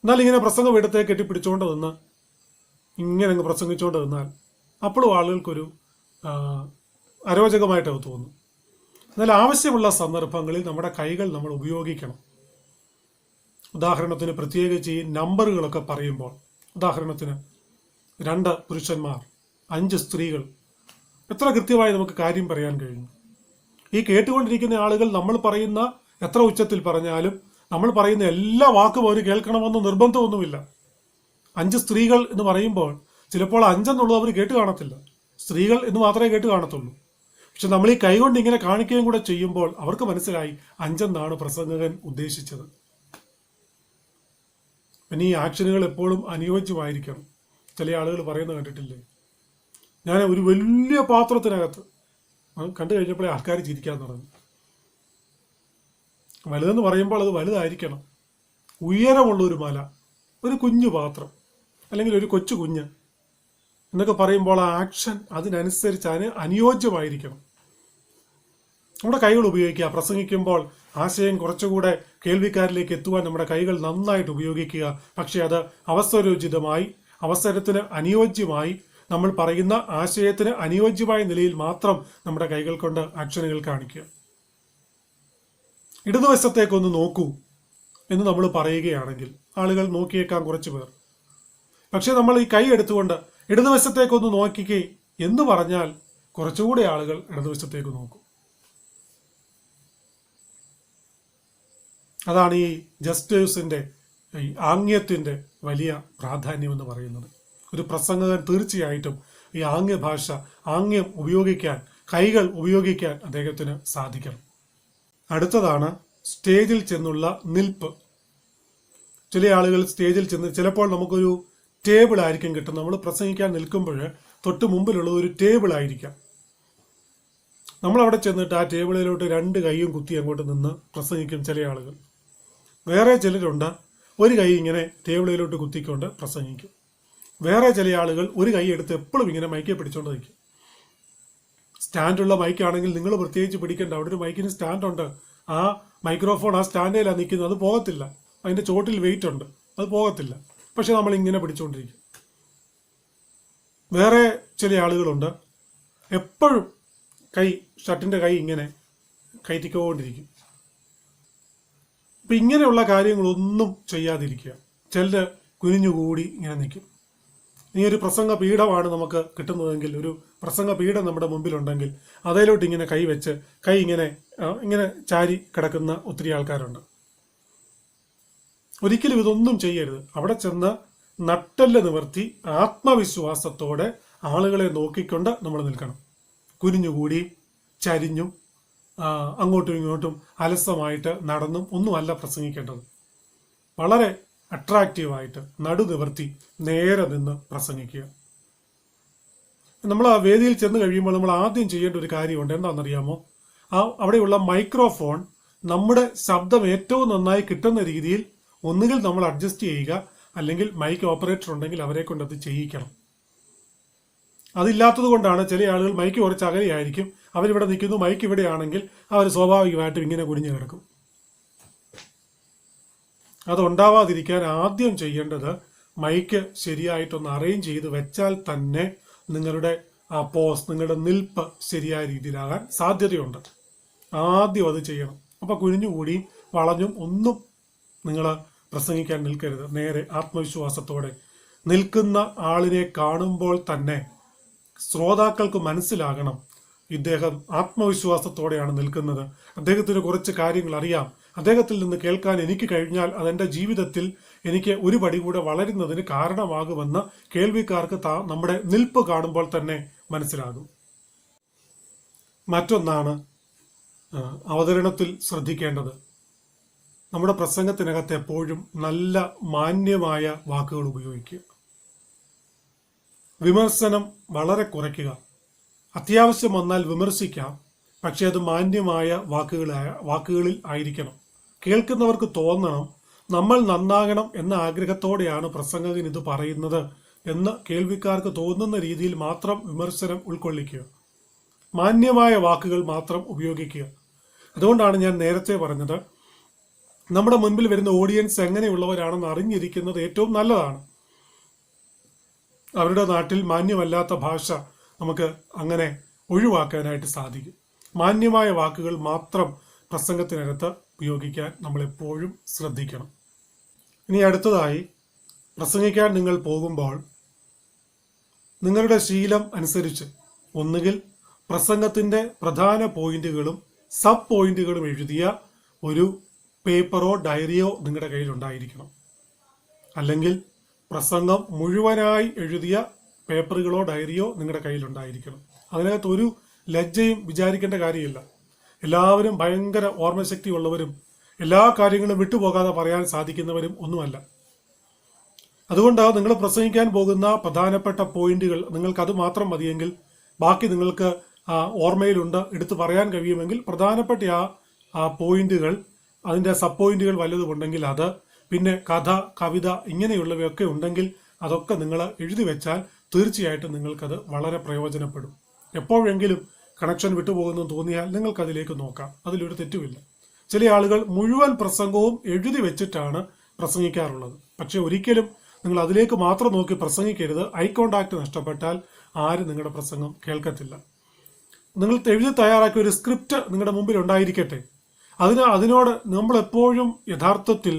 എന്നാൽ ഇങ്ങനെ പ്രസംഗം എടുത്ത് കെട്ടിപ്പിടിച്ചുകൊണ്ട് നിന്ന് ഇങ്ങനെ അങ്ങ് പ്രസംഗിച്ചുകൊണ്ട് നിന്നാൽ അപ്പോഴും ആളുകൾക്കൊരു അരോചകമായിട്ട് അത് തോന്നും. എന്നാൽ ആവശ്യമുള്ള സന്ദർഭങ്ങളിൽ നമ്മുടെ കൈകൾ നമ്മൾ ഉപയോഗിക്കണം. ഉദാഹരണത്തിന് പ്രത്യേകിച്ച് ഈ നമ്പറുകളൊക്കെ പറയുമ്പോൾ, ഉദാഹരണത്തിന് 2 പുരുഷന്മാർ 5 സ്ത്രീകൾ, എത്ര കൃത്യമായി നമുക്ക് കാര്യം പറയാൻ കഴിയും. ഈ കേട്ടുകൊണ്ടിരിക്കുന്ന ആളുകൾ നമ്മൾ പറയുന്ന എത്ര ഉച്ചത്തിൽ പറഞ്ഞാലും നമ്മൾ പറയുന്ന എല്ലാ വാക്കും അവർ കേൾക്കണമെന്ന് നിർബന്ധമൊന്നുമില്ല. 5 സ്ത്രീകൾ എന്ന് പറയുമ്പോൾ ചിലപ്പോൾ 5 എന്നുള്ളത് അവർ കേട്ട് കാണത്തില്ല, സ്ത്രീകൾ എന്ന് മാത്രമേ കേട്ട് കാണത്തുള്ളൂ. പക്ഷെ നമ്മൾ ഈ കൈകൊണ്ട് ഇങ്ങനെ കാണിക്കുകയും കൂടെ ചെയ്യുമ്പോൾ അവർക്ക് മനസ്സിലായി 5 എന്നാണ് പ്രസംഗകൻ ഉദ്ദേശിച്ചത്. പിന്നെ ഈ ആക്ഷനുകൾ എപ്പോഴും അനുയോജ്യമായിരിക്കണം. ചില ആളുകൾ പറയുന്നത് കണ്ടിട്ടില്ലേ, ഞാൻ ഒരു വലിയ പാത്രത്തിനകത്ത്, കണ്ടു കഴിഞ്ഞപ്പോഴേ ആൾക്കാർ ചിരിക്കാൻ തുടങ്ങി. വലുതെന്ന് പറയുമ്പോൾ അത് വലുതായിരിക്കണം. ഉയരമുള്ള ഒരു മല, ഒരു കുഞ്ഞു പാത്രം, അല്ലെങ്കിൽ ഒരു കൊച്ചു കുഞ്ഞ് എന്നൊക്കെ പറയുമ്പോൾ ആ ആക്ഷൻ അതിനനുസരിച്ച് അനുയോജ്യമായിരിക്കണം. നമ്മുടെ കൈകൾ ഉപയോഗിക്കുക. പ്രസംഗിക്കുമ്പോൾ ആശയം കുറച്ചുകൂടെ കേൾവിക്കാരിലേക്ക് എത്തുവാൻ നമ്മുടെ കൈകൾ നന്നായിട്ട് ഉപയോഗിക്കുക. പക്ഷെ അത് അവസരോചിതമായി, അവസരത്തിന് അനുയോജ്യമായി, നമ്മൾ പറയുന്ന ആശയത്തിന് അനുയോജ്യമായ നിലയിൽ മാത്രം നമ്മുടെ കൈകൾ കൊണ്ട് ആക്ഷനുകൾ കാണിക്കുക. ഇടതുവശത്തേക്കൊന്ന് നോക്കൂ എന്ന് നമ്മൾ പറയുകയാണെങ്കിൽ ആളുകൾ നോക്കിയേക്കാം കുറച്ചു പേർ. പക്ഷെ നമ്മൾ ഈ കൈ എടുത്തുകൊണ്ട് ഇടതുവശത്തേക്കൊന്ന് നോക്കിക്കേ എന്ന് പറഞ്ഞാൽ കുറച്ചുകൂടെ ആളുകൾ ഇടതുവശത്തേക്ക് നോക്കും. അതാണ് ഈ ജസ്റ്റേഴ്സിന്റെ, ഈ ആംഗ്യത്തിന്റെ വലിയ പ്രാധാന്യം എന്ന് പറയുന്നത്. ഒരു പ്രസംഗകൻ തീർച്ചയായിട്ടും ഈ ആംഗ്യഭാഷ, ആംഗ്യം ഉപയോഗിക്കാൻ, കൈകൾ ഉപയോഗിക്കാൻ അദ്ദേഹത്തിന് സാധിക്കണം. അടുത്തതാണ് സ്റ്റേജിൽ ചെന്നുള്ള നിൽപ്പ്. ചില ആളുകൾ സ്റ്റേജിൽ ചെന്ന്, ചിലപ്പോൾ നമുക്കൊരു ടേബിൾ ആയിരിക്കും കിട്ടും. നമ്മൾ പ്രസംഗിക്കാൻ നിൽക്കുമ്പോൾ തൊട്ട് മുമ്പിലുള്ളത് ഒരു ടേബിൾ ആയിരിക്കാം. നമ്മളവിടെ ചെന്നിട്ട് ആ ടേബിളിലോട്ട് 2 കൈയും കുത്തി അങ്ങോട്ട് നിന്ന് പ്രസംഗിക്കും ചില ആളുകൾ. വേറെ ചിലരുണ്ട് ഒരു കൈ ഇങ്ങനെ ടേബിളിലോട്ട് കുത്തിക്കൊണ്ട് പ്രസംഗിക്കും. വേറെ ചില ആളുകൾ ഒരു കൈ എടുത്ത് എപ്പോഴും ഇങ്ങനെ മൈക്കെ പിടിച്ചുകൊണ്ട് നിൽക്കും. സ്റ്റാൻഡുള്ള മൈക്കാണെങ്കിൽ നിങ്ങൾ പ്രത്യേകിച്ച് പിടിക്കേണ്ട, അവിടെ ഒരു മൈക്കിന് സ്റ്റാൻഡുണ്ട്. ആ മൈക്രോഫോൺ ആ സ്റ്റാൻഡിലാണ് നിൽക്കുന്നത്, അത് പോകത്തില്ല. അതിന്റെ ചോട്ടിൽ വെയിറ്റ് ഉണ്ട്, അത് പോകത്തില്ല. പക്ഷെ നമ്മൾ ഇങ്ങനെ പിടിച്ചുകൊണ്ടിരിക്കും. വേറെ ചില ആളുകളുണ്ട് എപ്പോഴും ഷർട്ടിന്റെ കൈ ഇങ്ങനെ കയറ്റിക്കൊണ്ടിരിക്കും. അപ്പം ഇങ്ങനെയുള്ള കാര്യങ്ങളൊന്നും ചെയ്യാതിരിക്കുക. ചിലർ കുനിഞ്ഞുകൂടി ഇങ്ങനെ നിൽക്കും. ഈ ഒരു പ്രസംഗ പീഠമാണ് നമുക്ക് കിട്ടുന്നതെങ്കിൽ, ഒരു പ്രസംഗ പീഠം നമ്മുടെ മുമ്പിലുണ്ടെങ്കിൽ അതിലോട്ട് ഇങ്ങനെ കൈ വെച്ച് കൈ ഇങ്ങനെ ചാരി കിടക്കുന്ന ഒത്തിരി ആൾക്കാരുണ്ട്. ഒരിക്കലും ഇതൊന്നും ചെയ്യരുത്. അവിടെ ചെന്ന് നട്ടെല്ല് നിവർത്തി ആത്മവിശ്വാസത്തോടെ ആളുകളെ നോക്കിക്കൊണ്ട് നമ്മൾ നിൽക്കണം. കുനിഞ്ഞുകൂടി ചരിഞ്ഞും അങ്ങോട്ടും ഇങ്ങോട്ടും അലസമായിട്ട് നടന്നും ഒന്നുമല്ല പ്രസംഗിക്കേണ്ടത്. വളരെ അട്രാക്റ്റീവായിട്ട് നടു നിവർത്തി നേരെ നിന്ന് പ്രസംഗിക്കുക. നമ്മൾ ആ വേദിയിൽ ചെന്ന് കഴിയുമ്പോൾ നമ്മൾ ആദ്യം ചെയ്യേണ്ട ഒരു കാര്യമുണ്ട്. എന്താണെന്നറിയാമോ? അവിടെയുള്ള മൈക്രോഫോൺ നമ്മുടെ ശബ്ദം ഏറ്റവും നന്നായി കിട്ടുന്ന രീതിയിൽ ഒന്നുകിൽ നമ്മൾ അഡ്ജസ്റ്റ് ചെയ്യുക, അല്ലെങ്കിൽ മൈക്ക് ഓപ്പറേറ്റർ ഉണ്ടെങ്കിൽ അവരെ കൊണ്ട് അത് ചെയ്യിക്കണം. അതില്ലാത്തത് കൊണ്ടാണ് ചില ആളുകൾ മൈക്ക് കുറച്ച് അകലെയായിരിക്കും, അവരിവിടെ നിൽക്കുന്നു, മൈക്ക് ഇവിടെയാണെങ്കിൽ അവർ സ്വാഭാവികമായിട്ടും ഇങ്ങനെ കുനിഞ്ഞു കിടക്കും. അതുണ്ടാവാതിരിക്കാൻ ആദ്യം ചെയ്യേണ്ടത് മൈക്ക് ശരിയായിട്ടൊന്ന് അറേഞ്ച് ചെയ്ത് വെച്ചാൽ തന്നെ നിങ്ങളുടെ ആ പോസ്, നിങ്ങളുടെ നിൽപ്പ് ശരിയായ രീതിയിലാകാൻ സാധ്യതയുണ്ട്. ആദ്യം അത് ചെയ്യണം. അപ്പൊ കുനിഞ്ഞുകൂടിയും വളഞ്ഞും ഒന്നും നിങ്ങൾ പ്രസംഗിക്കാൻ നിൽക്കരുത്. നേരെ ആത്മവിശ്വാസത്തോടെ നിൽക്കുന്ന ആളിനെ കാണുമ്പോൾ തന്നെ ശ്രോതാക്കൾക്ക് മനസ്സിലാകണം, ഇദ്ദേഹം ആത്മവിശ്വാസത്തോടെയാണ് നിൽക്കുന്നത്, അദ്ദേഹത്തിന് കുറച്ച് കാര്യങ്ങൾ അറിയാം, അദ്ദേഹത്തിൽ നിന്ന് കേൾക്കാൻ എനിക്ക് കഴിഞ്ഞാൽ അതെന്റെ ജീവിതത്തിൽ എനിക്ക് ഒരു പടി കൂടെ വളരുന്നതിന് കാരണമാകുമെന്ന് കേൾവിക്കാർക്ക് നമ്മുടെ നിൽപ്പ് കാണുമ്പോൾ തന്നെ മനസ്സിലാകും. മറ്റൊന്നാണ് അവതരണത്തിൽ ശ്രദ്ധിക്കേണ്ടത്. നമ്മുടെ പ്രസംഗത്തിനകത്ത് എപ്പോഴും നല്ല മാന്യമായ വാക്കുകൾ ഉപയോഗിക്കുക. വിമർശനം വളരെ കുറയ്ക്കുക. അത്യാവശ്യം വന്നാൽ വിമർശിക്കാം, പക്ഷെ അത് മാന്യമായ വാക്കുകളിൽ ആയിരിക്കണം. കേൾക്കുന്നവർക്ക് തോന്നണം നമ്മൾ നന്നാകണം എന്ന ആഗ്രഹത്തോടെയാണ് പ്രസംഗകൻ ഇത് പറയുന്നത് എന്ന് കേൾവിക്കാർക്ക് തോന്നുന്ന രീതിയിൽ മാത്രം വിമർശനം ഉൾക്കൊള്ളിക്കുക. മാന്യമായ വാക്കുകൾ മാത്രം ഉപയോഗിക്കുക. അതുകൊണ്ടാണ് ഞാൻ നേരത്തെ പറഞ്ഞത്, നമ്മുടെ മുൻപിൽ വരുന്ന ഓഡിയൻസ് എങ്ങനെയുള്ളവരാണെന്ന് അറിഞ്ഞിരിക്കുന്നത് ഏറ്റവും നല്ലതാണ്. അവരുടെ നാട്ടിൽ മാന്യമല്ലാത്ത ഭാഷ നമുക്ക് അങ്ങനെ ഒഴിവാക്കാനായിട്ട് സാധിക്കും. മാന്യമായ വാക്കുകൾ മാത്രം പ്രസംഗത്തിനകത്ത് ഉപയോഗിക്കാൻ നമ്മൾ എപ്പോഴും ശ്രദ്ധിക്കണം. ഇനി അടുത്തതായി, പ്രസംഗിക്കാൻ നിങ്ങൾ പോകുമ്പോൾ നിങ്ങളുടെ ശീലം അനുസരിച്ച് ഒന്നുകിൽ പ്രസംഗത്തിന്റെ പ്രധാന പോയിന്റുകളും സബ് പോയിന്റുകളും എഴുതിയ ഒരു പേപ്പറോ ഡയറിയോ നിങ്ങളുടെ കയ്യിൽ ഉണ്ടായിരിക്കണം. അല്ലെങ്കിൽ പ്രസംഗം മുഴുവനായി എഴുതിയ പേപ്പറുകളോ ഡയറിയോ നിങ്ങളുടെ കയ്യിൽ ഉണ്ടായിരിക്കണം. അതിനകത്ത് ഒരു ലജ്ജയും വിചാരിക്കേണ്ട കാര്യമില്ല. എല്ലാവരും ഭയങ്കര ഓർമ്മശക്തി ഉള്ളവരും എല്ലാ കാര്യങ്ങളും വിട്ടുപോകാതെ പറയാൻ സാധിക്കുന്നവരും ഒന്നുമല്ല. അതുകൊണ്ട് നിങ്ങൾ പ്രസംഗിക്കാൻ പോകുന്ന പ്രധാനപ്പെട്ട പോയിന്റുകൾ നിങ്ങൾക്ക് അത് മാത്രം മതിയെങ്കിൽ, ബാക്കി നിങ്ങൾക്ക് ഓർമ്മയിലുണ്ട്, എടുത്തു പറയാൻ കഴിയുമെങ്കിൽ പ്രധാനപ്പെട്ട ആ പോയിന്റുകൾ, അതിന്റെ സബ് പോയിന്റുകൾ വല്ലതും ഉണ്ടെങ്കിൽ അത്, പിന്നെ കഥ, കവിത ഇങ്ങനെയുള്ളവയൊക്കെ ഉണ്ടെങ്കിൽ അതൊക്കെ നിങ്ങൾ എഴുതി വെച്ചാൽ തീർച്ചയായിട്ടും നിങ്ങൾക്കത് വളരെ പ്രയോജനപ്പെടും. എപ്പോഴെങ്കിലും കണക്ഷൻ വിട്ടുപോകുന്നു തോന്നിയാൽ നിങ്ങൾക്ക് അതിലേക്ക് നോക്കാം, അതിലൊരു തെറ്റുമില്ല. ചില ആളുകൾ മുഴുവൻ പ്രസംഗവും എഴുതി വെച്ചിട്ടാണ് പ്രസംഗിക്കാറുള്ളത്. പക്ഷെ ഒരിക്കലും നിങ്ങൾ അതിലേക്ക് മാത്രം നോക്കി പ്രസംഗിക്കരുത്. ഐ കോണ്ടാക്ട് നഷ്ടപ്പെട്ടാൽ ആരും നിങ്ങളുടെ പ്രസംഗം കേൾക്കത്തില്ല. നിങ്ങൾ എഴുതി തയ്യാറാക്കിയ ഒരു സ്ക്രിപ്റ്റ് നിങ്ങളുടെ മുമ്പിൽ ഉണ്ടായിരിക്കട്ടെ. അതിനോട് നമ്മൾ എപ്പോഴും യഥാർത്ഥത്തിൽ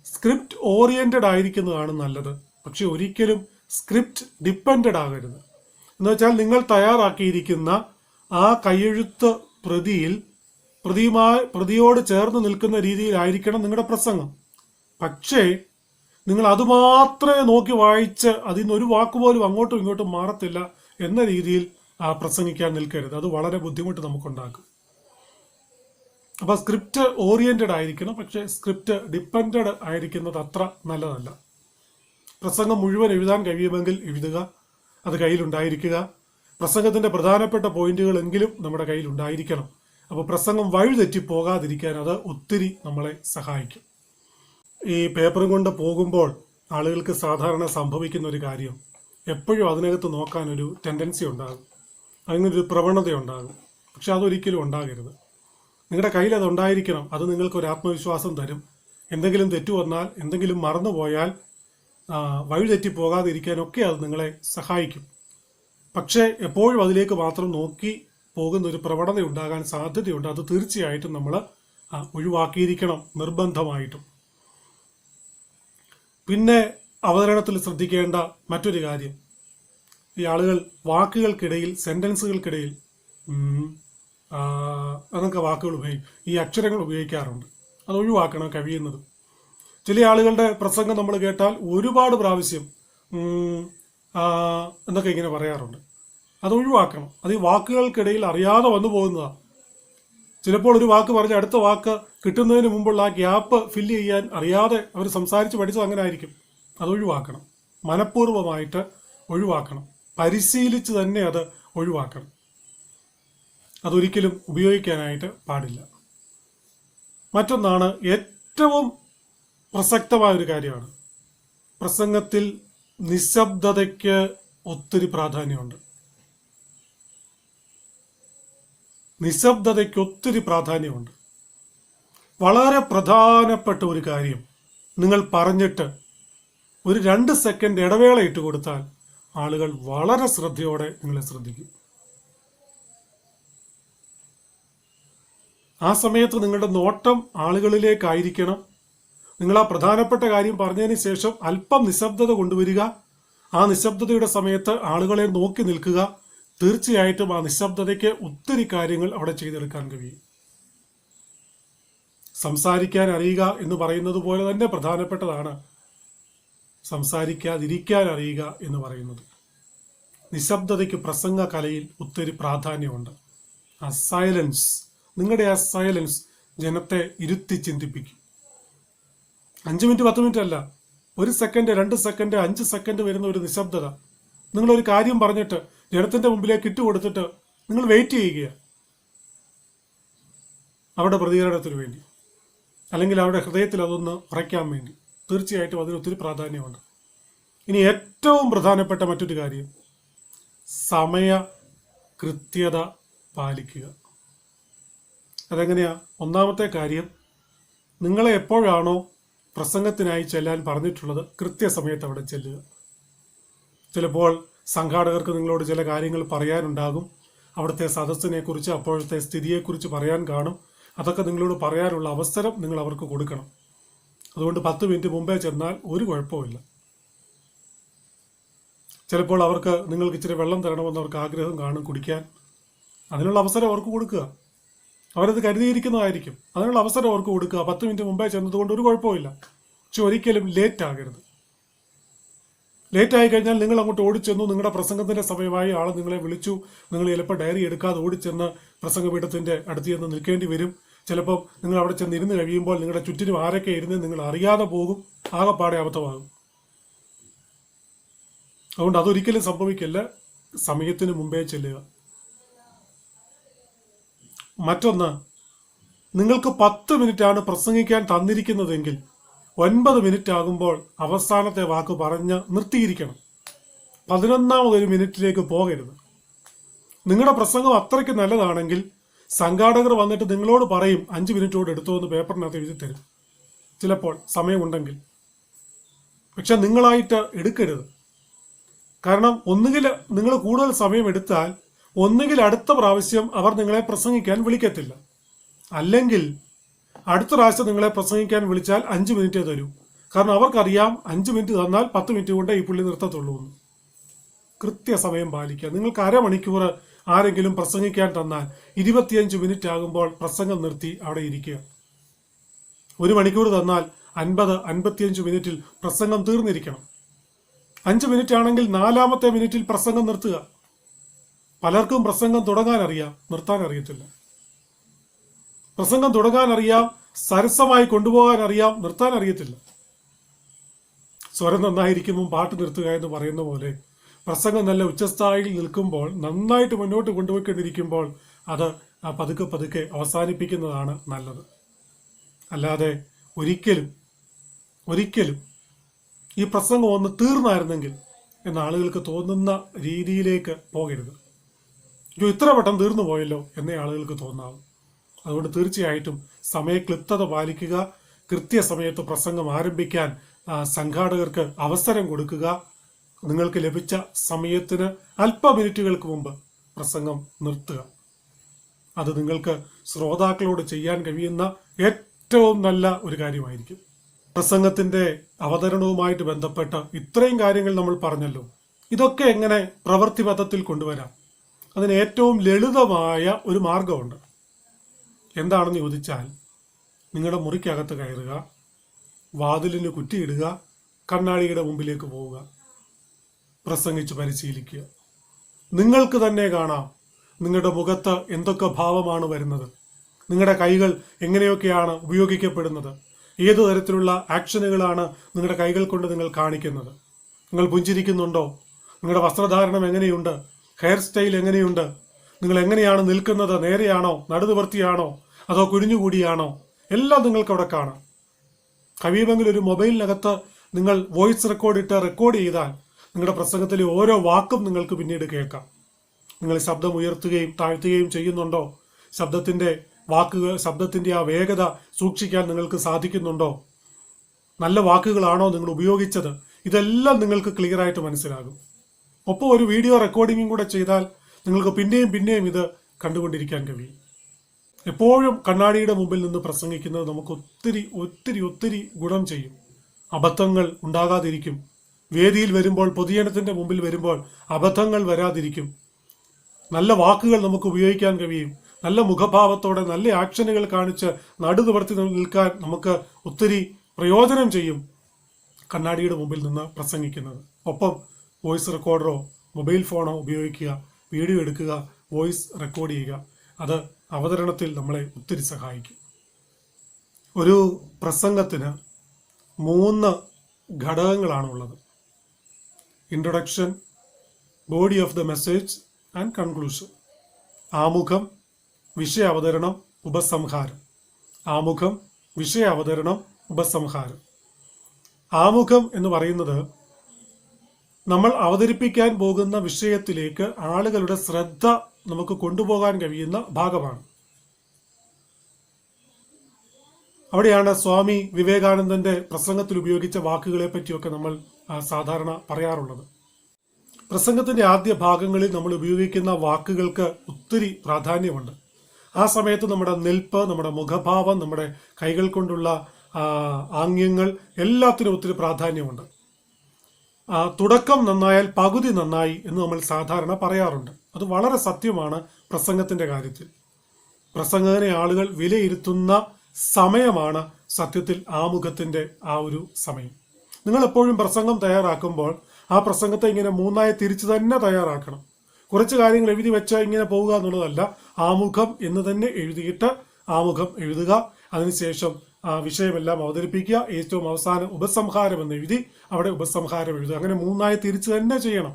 സ്ക്രിപ്റ്റ് ഓറിയന്റഡ് ആയിരിക്കുന്നതാണ് നല്ലത്. പക്ഷെ ഒരിക്കലും സ്ക്രിപ്റ്റ് ഡിപ്പെൻഡഡ് ആകരുത്. എന്ന് വെച്ചാൽ നിങ്ങൾ തയ്യാറാക്കിയിരിക്കുന്ന ആ കയ്യെഴുത്ത് പ്രതിയോട് ചേർന്ന് നിൽക്കുന്ന രീതിയിലായിരിക്കണം നിങ്ങളുടെ പ്രസംഗം. പക്ഷേ നിങ്ങൾ അതുമാത്രമേ നോക്കി വായിച്ച് അതിൽ നിന്ന് ഒരു വാക്കുപോലും അങ്ങോട്ടും ഇങ്ങോട്ടും മാറത്തില്ല എന്ന രീതിയിൽ പ്രസംഗിക്കാൻ നിൽക്കരുത്. അത് വളരെ ബുദ്ധിമുട്ട് നമുക്കുണ്ടാക്കും. അപ്പൊ സ്ക്രിപ്റ്റ് ഓറിയന്റഡ് ആയിരിക്കണം, പക്ഷെ സ്ക്രിപ്റ്റ് ഡിപ്പെൻഡഡ് ആയിരിക്കുന്നത് അത്ര നല്ലതല്ല. പ്രസംഗം മുഴുവൻ എഴുതാൻ കഴിയുമെങ്കിൽ എഴുതുക, അത് കയ്യിലുണ്ടായിരിക്കുക. പ്രസംഗത്തിന്റെ പ്രധാനപ്പെട്ട പോയിന്റുകളെങ്കിലും നമ്മുടെ കയ്യിൽ ഉണ്ടായിരിക്കണം. അപ്പോൾ പ്രസംഗം വഴിതെറ്റി പോകാതിരിക്കാൻ അത് ഒത്തിരി നമ്മളെ സഹായിക്കും. ഈ പേപ്പറും കൊണ്ട് പോകുമ്പോൾ ആളുകൾക്ക് സാധാരണ സംഭവിക്കുന്ന ഒരു കാര്യം, എപ്പോഴും അതിനകത്ത് നോക്കാൻ ഒരു ടെൻഡൻസി ഉണ്ടാകും, അതിനൊരു പ്രവണതയുണ്ടാകും. പക്ഷെ അതൊരിക്കലും ഉണ്ടാകരുത്. നിങ്ങളുടെ കയ്യിൽ അത് ഉണ്ടായിരിക്കണം. അത് നിങ്ങൾക്ക് ഒരു ആത്മവിശ്വാസം തരും. എന്തെങ്കിലും തെറ്റു വന്നാൽ, എന്തെങ്കിലും മറന്നുപോയാൽ വഴിതെറ്റി പോകാതിരിക്കാനൊക്കെ അത് നിങ്ങളെ സഹായിക്കും. പക്ഷേ എപ്പോഴും അതിലേക്ക് മാത്രം നോക്കി പോകുന്ന ഒരു പ്രവണത ഉണ്ടാകാൻ സാധ്യതയുണ്ട്. അത് തീർച്ചയായിട്ടും നമ്മൾ ഒഴിവാക്കിയിരിക്കണം നിർബന്ധമായിട്ടും. പിന്നെ അവതരണത്തിൽ ശ്രദ്ധിക്കേണ്ട മറ്റൊരു കാര്യം, ഈ ആളുകൾ വാക്കുകൾക്കിടയിൽ, സെന്റൻസുകൾക്കിടയിൽ എന്നൊക്കെ വാക്കുകൾ ഈ അക്ഷരങ്ങൾ ഉപയോഗിക്കാറുണ്ട്. അത് ഒഴിവാക്കണം കഴിയുന്നത്. ചില ആളുകളുടെ പ്രസംഗം നമ്മൾ കേട്ടാൽ ഒരുപാട് പ്രാവശ്യം എന്നൊക്കെ ഇങ്ങനെ പറയാറുണ്ട്. അത് ഒഴിവാക്കണം. അത് ഈ വാക്കുകൾക്കിടയിൽ അറിയാതെ വന്നു പോകുന്നതാണ്. ചിലപ്പോൾ ഒരു വാക്ക് പറഞ്ഞ് അടുത്ത വാക്ക് കിട്ടുന്നതിന് മുമ്പുള്ള ആ ഗ്യാപ്പ് ഫില്ല് ചെയ്യാൻ അറിയാതെ അവർ സംസാരിച്ച് പഠിച്ചത് അങ്ങനെ ആയിരിക്കും. അത് ഒഴിവാക്കണം. മനഃപൂർവ്വമായിട്ട് ഒഴിവാക്കണം. പരിശീലിച്ച് തന്നെ അത് ഒഴിവാക്കണം. അതൊരിക്കലും ഉപയോഗിക്കാനായിട്ട് പാടില്ല. മറ്റൊന്നാണ്, ഏറ്റവും പ്രസക്തമായ ഒരു കാര്യമാണ്, പ്രസംഗത്തിൽ നിശബ്ദതയ്ക്ക് ഒത്തിരി പ്രാധാന്യമുണ്ട്. നിശബ്ദതയ്ക്ക് ഒത്തിരി പ്രാധാന്യമുണ്ട്. വളരെ പ്രധാനപ്പെട്ട ഒരു കാര്യം നിങ്ങൾ പറഞ്ഞിട്ട് ഒരു 2 സെക്കൻഡ് ഇടവേള ഇട്ട് കൊടുത്താൽ ആളുകൾ വളരെ ശ്രദ്ധയോടെ നിങ്ങളെ ശ്രദ്ധിക്കും. ആ സമയത്ത് നിങ്ങളുടെ നോട്ടം ആളുകളിലേക്കായിരിക്കണം. നിങ്ങൾ ആ പ്രധാനപ്പെട്ട കാര്യം പറഞ്ഞതിന് ശേഷം അല്പം നിശബ്ദത കൊണ്ടുവരിക. ആ നിശബ്ദതയുടെ സമയത്ത് ആളുകളെ നോക്കി നിൽക്കുക. തീർച്ചയായിട്ടും ആ നിശബ്ദതയ്ക്ക് ഒത്തിരി കാര്യങ്ങൾ അവിടെ ചെയ്തെടുക്കാൻ കഴിയും. സംസാരിക്കാൻ അറിയുക എന്ന് പറയുന്നത് പോലെ തന്നെ പ്രധാനപ്പെട്ടതാണ് സംസാരിക്കാതിരിക്കാൻ അറിയുക എന്ന് പറയുന്നത്. നിശബ്ദതയ്ക്ക് പ്രസംഗ കലയിൽ ഒത്തിരി പ്രാധാന്യമുണ്ട്. ആ സൈലൻസ്, നിങ്ങളുടെ ആ സൈലൻസ് ജനത്തെ ഇരുത്തി ചിന്തിപ്പിക്കും. 5 മിനിറ്റ് 10 മിനിറ്റ് അല്ല, 1 സെക്കൻഡ് 2 സെക്കൻഡ് 5 സെക്കൻഡ് വരുന്ന ഒരു നിശബ്ദത. നിങ്ങളൊരു കാര്യം പറഞ്ഞിട്ട് ജനത്തിന്റെ മുമ്പിലേക്ക് ഇട്ടുകൊടുത്തിട്ട് നിങ്ങൾ വെയിറ്റ് ചെയ്യുക അവരുടെ പ്രതികരണത്തിന് വേണ്ടി, അല്ലെങ്കിൽ അവരുടെ ഹൃദയത്തിൽ അതൊന്ന് ഉറയ്ക്കാൻ വേണ്ടി. തീർച്ചയായിട്ടും അതിന് ഒത്തിരി പ്രാധാന്യമുണ്ട്. ഇനി ഏറ്റവും പ്രധാനപ്പെട്ട മറ്റൊരു കാര്യം, സമയ കൃത്യത പാലിക്കുക. അതെങ്ങനെയാ? ഒന്നാമത്തെ കാര്യം, നിങ്ങളെ എപ്പോഴാണോ പ്രസംഗത്തിനായി ചെല്ലാൻ പറഞ്ഞിട്ടുള്ളത് കൃത്യസമയത്ത് അവിടെ ചെല്ലുക. ചിലപ്പോൾ സംഘാടകർക്ക് നിങ്ങളോട് ചില കാര്യങ്ങൾ പറയാനുണ്ടാകും. അവിടുത്തെ സദസ്സിനെ കുറിച്ച്, അപ്പോഴത്തെ സ്ഥിതിയെക്കുറിച്ച് പറയാൻ കാണും. അതൊക്കെ നിങ്ങളോട് പറയാനുള്ള അവസരം നിങ്ങൾ അവർക്ക് കൊടുക്കണം. അതുകൊണ്ട് 10 മിനിറ്റ് മുമ്പേ ചെന്നാൽ ഒരു കുഴപ്പമില്ല. ചിലപ്പോൾ അവർക്ക് നിങ്ങൾക്ക് ഇച്ചിരി വെള്ളം തരണമെന്ന് അവർക്ക് ആഗ്രഹം കാണും കുടിക്കാൻ. അതിനുള്ള അവസരം അവർക്ക് കൊടുക്കുക. അവരത് കരുതിയിരിക്കുന്നതായിരിക്കും. അതിനുള്ള അവസരം അവർക്ക് കൊടുക്കുക. 10 മിനിറ്റ് മുമ്പേ ചെന്നതുകൊണ്ട് ഒരു കുഴപ്പമില്ല. പക്ഷെ ഒരിക്കലും ലേറ്റ് ആകരുത്. ലേറ്റ് ആയി കഴിഞ്ഞാൽ നിങ്ങൾ അങ്ങോട്ട് ഓടിച്ചെന്നു, നിങ്ങളുടെ പ്രസംഗത്തിന്റെ സമയമായി ആൾ നിങ്ങളെ വിളിച്ചു, നിങ്ങൾ ചിലപ്പോൾ ഡയറി എടുക്കാതെ ഓടിച്ചെന്ന് പ്രസംഗപീഠത്തിന്റെ അടുത്ത് ചെന്ന് നിൽക്കേണ്ടി വരും. ചിലപ്പോൾ നിങ്ങൾ അവിടെ ചെന്ന് ഇരുന്ന് കഴിയുമ്പോൾ നിങ്ങളുടെ ചുറ്റിനും ആരൊക്കെ ഇരുന്ന് നിങ്ങൾ അറിയാതെ പോകും. ആകെപ്പാടെ അബദ്ധമാകും. അതുകൊണ്ട് അതൊരിക്കലും സംഭവിക്കില്ല. സമയത്തിന് മുമ്പേ ചെല്ലുക. മറ്റൊന്ന്, നിങ്ങൾക്ക് 10 മിനിറ്റാണ് പ്രസംഗിക്കാൻ തന്നിരിക്കുന്നതെങ്കിൽ 9 മിനിറ്റ് ആകുമ്പോൾ അവസാനത്തെ വാക്ക് പറഞ്ഞ് നിർത്തിയിരിക്കണം. 11ാമതൊരു മിനിറ്റിലേക്ക് പോകരുത്. നിങ്ങളുടെ പ്രസംഗം അത്രയ്ക്ക് നല്ലതാണെങ്കിൽ സംഘാടകർ വന്നിട്ട് നിങ്ങളോട് പറയും 5 മിനിറ്റോട് എടുത്തോ എന്ന് പേപ്പറിനകത്ത് എഴുതി തരും, ചിലപ്പോൾ സമയമുണ്ടെങ്കിൽ. പക്ഷെ നിങ്ങളായിട്ട് എടുക്കരുത്. കാരണം ഒന്നുകിൽ നിങ്ങൾ കൂടുതൽ സമയം എടുത്താൽ ഒന്നുകിൽ അടുത്ത പ്രാവശ്യം അവർ നിങ്ങളെ പ്രസംഗിക്കാൻ വിളിക്കത്തില്ല, അല്ലെങ്കിൽ അടുത്ത പ്രാവശ്യം നിങ്ങളെ പ്രസംഗിക്കാൻ വിളിച്ചാൽ 5 മിനിറ്റേ തരൂ. കാരണം അവർക്കറിയാം 5 മിനിറ്റ് തന്നാൽ 10 മിനിറ്റ് കൊണ്ട് ഈ പുള്ളി നിർത്തത്തുള്ളൂ എന്ന്. കൃത്യസമയം പാലിക്കുക. നിങ്ങൾക്ക് അരമണിക്കൂർ ആരെങ്കിലും പ്രസംഗിക്കാൻ തന്നാൽ 25 മിനിറ്റ് ആകുമ്പോൾ പ്രസംഗം നിർത്തി അവിടെ ഇരിക്കുക. 1 മണിക്കൂർ തന്നാൽ 50-55 മിനിറ്റിൽ പ്രസംഗം തീർന്നിരിക്കണം. 5 മിനിറ്റ് ആണെങ്കിൽ 4ാമത്തെ മിനിറ്റിൽ പ്രസംഗം നിർത്തുക. പലർക്കും പ്രസംഗം തുടങ്ങാൻ അറിയാം, നിർത്താൻ അറിയത്തില്ല. പ്രസംഗം തുടങ്ങാൻ അറിയാം, സരസമായി കൊണ്ടുപോകാൻ അറിയാം, നിർത്താൻ അറിയത്തില്ല. സ്വരം നന്നായിരിക്കുമ്പോൾ പാട്ട് നിർത്തുക എന്ന് പറയുന്ന പോലെ പ്രസംഗം നല്ല ഉച്ചസ്ഥായിയിൽ നിൽക്കുമ്പോൾ, നന്നായിട്ട് മുന്നോട്ട് കൊണ്ടുപോയിക്കൊണ്ടിരിക്കുമ്പോൾ അത് പതുക്കെ പതുക്കെ അവസാനിപ്പിക്കുന്നതാണ് നല്ലത്. അല്ലാതെ ഒരിക്കലും ഈ പ്രസംഗം ഒന്ന് തീർന്നായിരുന്നെങ്കിൽ എന്ന ആളുകൾക്ക് തോന്നുന്ന രീതിയിലേക്ക് പോകരുത്. ഇത്ര പെട്ടെന്ന് തീർന്നു പോയല്ലോ എന്നേ ആളുകൾക്ക് തോന്നാവും. അതുകൊണ്ട് തീർച്ചയായിട്ടും സമയക്ലിപ്തത പാലിക്കുക. കൃത്യസമയത്ത് പ്രസംഗം ആരംഭിക്കാൻ സംഘാടകർക്ക് അവസരം കൊടുക്കുക. നിങ്ങൾക്ക് ലഭിച്ച സമയത്തിന് അല്പ മിനിറ്റുകൾക്ക് മുമ്പ് പ്രസംഗം നിർത്തുക. അത് നിങ്ങൾക്ക് ശ്രോതാക്കളോട് ചെയ്യാൻ കഴിയുന്ന ഏറ്റവും നല്ല ഒരു കാര്യമായിരിക്കും. പ്രസംഗത്തിന്റെ അവതരണവുമായിട്ട് ബന്ധപ്പെട്ട് ഇത്രയും കാര്യങ്ങൾ നമ്മൾ പറഞ്ഞല്ലോ. ഇതൊക്കെ എങ്ങനെ പ്രവൃത്തിപഥത്തിൽ കൊണ്ടുവരാം? അതിന് ഏറ്റവും ലളിതമായ ഒരു മാർഗമുണ്ട്. എന്താണെന്ന് ചോദിച്ചാൽ, നിങ്ങളുടെ മുറിക്കകത്ത് കയറുക, വാതിലിന് കുറ്റിയിടുക, കണ്ണാടിയുടെ മുമ്പിലേക്ക് പോവുക, പ്രസംഗിച്ച് പരിശീലിക്കുക. നിങ്ങൾക്ക് തന്നെ കാണാം നിങ്ങളുടെ മുഖത്ത് എന്തൊക്കെ ഭാവമാണ് വരുന്നത്, നിങ്ങളുടെ കൈകൾ എങ്ങനെയൊക്കെയാണ് ഉപയോഗിക്കപ്പെടുന്നത്, ഏതു തരത്തിലുള്ള ആക്ഷനുകളാണ് നിങ്ങളുടെ കൈകൾ കൊണ്ട് നിങ്ങൾ കാണിക്കുന്നത്. നിങ്ങൾ പുഞ്ചിരിക്കുന്നുണ്ടോ? നിങ്ങളുടെ വസ്ത്രധാരണം എങ്ങനെയുണ്ട്? ഹെയർ സ്റ്റൈൽ എങ്ങനെയുണ്ട്? നിങ്ങൾ എങ്ങനെയാണ് നിൽക്കുന്നത്? നേരെയാണോ? നടുനിവർത്തിയാണോ? അതോ കുനിഞ്ഞുകൂടിയാണോ? എല്ലാം നിങ്ങൾക്ക് അവിടെ കാണാം. കഴിയുമെങ്കിൽ ഒരു മൊബൈലിനകത്ത് നിങ്ങൾ വോയിസ് റെക്കോർഡ് ചെയ്താൽ നിങ്ങളുടെ പ്രസംഗത്തിലെ ഓരോ വാക്കും നിങ്ങൾക്ക് പിന്നീട് കേൾക്കാം. നിങ്ങൾ ശബ്ദം ഉയർത്തുകയും താഴ്ത്തുകയും ചെയ്യുന്നുണ്ടോ? ശബ്ദത്തിന്റെ ആ വേഗത സൂക്ഷിക്കാൻ നിങ്ങൾക്ക് സാധിക്കുന്നുണ്ടോ? നല്ല വാക്കുകളാണോ നിങ്ങൾ ഉപയോഗിച്ചത്? ഇതെല്ലാം നിങ്ങൾക്ക് ക്ലിയർ ആയിട്ട് മനസ്സിലാകും. ഒപ്പം ഒരു വീഡിയോ റെക്കോർഡിങ്ങും കൂടെ ചെയ്താൽ നിങ്ങൾക്ക് പിന്നെയും ഇത് കണ്ടുകൊണ്ടിരിക്കാൻ കഴിയും. എപ്പോഴും കണ്ണാടിയുടെ മുമ്പിൽ നിന്ന് പ്രസംഗിക്കുന്നത് നമുക്ക് ഒത്തിരി ഗുണം ചെയ്യും. അബദ്ധങ്ങൾ ഉണ്ടാകാതിരിക്കും. വേദിയിൽ വരുമ്പോൾ, പൊതുജനത്തിന്റെ മുമ്പിൽ വരുമ്പോൾ അബദ്ധങ്ങൾ വരാതിരിക്കും. നല്ല വാക്കുകൾ നമുക്ക് ഉപയോഗിക്കാൻ കഴിയും. നല്ല മുഖഭാവത്തോടെ നല്ല ആക്ഷനുകൾ കാണിച്ച് നടുനിവർത്തി നിൽക്കാൻ നമുക്ക് ഒത്തിരി പ്രയോജനം ചെയ്യും കണ്ണാടിയുടെ മുമ്പിൽ നിന്ന് പ്രസംഗിക്കുന്നത്. ഒപ്പം വോയിസ് റെക്കോർഡറോ മൊബൈൽ ഫോണോ ഉപയോഗിക്കുക, വീഡിയോ എടുക്കുക, വോയിസ് റെക്കോർഡ് ചെയ്യുക. അത് അവതരണത്തിൽ നമ്മളെ ഒത്തിരി സഹായിക്കും. ഒരു പ്രസംഗത്തിന് 3 ഘടകങ്ങളാണുള്ളത്: introduction, body of the message and conclusion. ആമുഖം, വിഷയ അവതരണം, ഉപസംഹാരം. ആമുഖം, വിഷയ അവതരണം, ഉപസംഹാരം. ആമുഖം എന്ന് പറയുന്നത് നമ്മൾ അവതരിപ്പിക്കാൻ പോകുന്ന വിഷയത്തിലേക്ക് ആളുകളുടെ ശ്രദ്ധ നമുക്ക് കൊണ്ടുപോകാൻ കഴിയുന്ന ഭാഗമാണ്. അവിടെയാണ് സ്വാമി വിവേകാനന്ദന്റെ പ്രസംഗത്തിൽ ഉപയോഗിച്ച വാക്കുകളെ പറ്റിയൊക്കെ നമ്മൾ സാധാരണ പറയാറുള്ളത്. പ്രസംഗത്തിന്റെ ആദ്യ ഭാഗങ്ങളിൽ നമ്മൾ ഉപയോഗിക്കുന്ന വാക്കുകൾക്ക് ഒത്തിരി പ്രാധാന്യമുണ്ട്. ആ സമയത്ത് നമ്മുടെ നിൽപ്പ്, നമ്മുടെ മുഖഭാവം, നമ്മുടെ കൈകൾ കൊണ്ടുള്ള ആംഗ്യങ്ങൾ എല്ലാത്തിനും ഒത്തിരി പ്രാധാന്യമുണ്ട്. തുടക്കം നന്നായാൽ പകുതി നന്നായി എന്ന് നമ്മൾ സാധാരണ പറയാറുണ്ട്. അത് വളരെ സത്യമാണ് പ്രസംഗത്തിന്റെ കാര്യത്തിൽ. പ്രസംഗകനെ ആളുകൾ വിലയിരുത്തുന്ന സമയമാണ് സത്യത്തിൽ ആമുഖത്തിന്റെ ആ ഒരു സമയം. നിങ്ങൾ എപ്പോഴും പ്രസംഗം തയ്യാറാക്കുമ്പോൾ ആ പ്രസംഗത്തെ ഇങ്ങനെ 3 തിരിച്ച് തന്നെ തയ്യാറാക്കണം. കുറച്ച് കാര്യങ്ങൾ എഴുതി വെച്ചാൽ ഇങ്ങനെ പോവുക എന്നുള്ളതല്ല. ആമുഖം എന്ന് തന്നെ എഴുതിയിട്ട് ആമുഖം എഴുതുക. അതിനുശേഷം വിഷയമെല്ലാം അവതരിപ്പിക്കുക. ഏറ്റവും അവസാനം ഉപസംഹാരം എന്ന് എഴുതി അവിടെ ഉപസംഹാരം എഴുതുക. അങ്ങനെ 3 തിരിച്ച് തന്നെ ചെയ്യണം.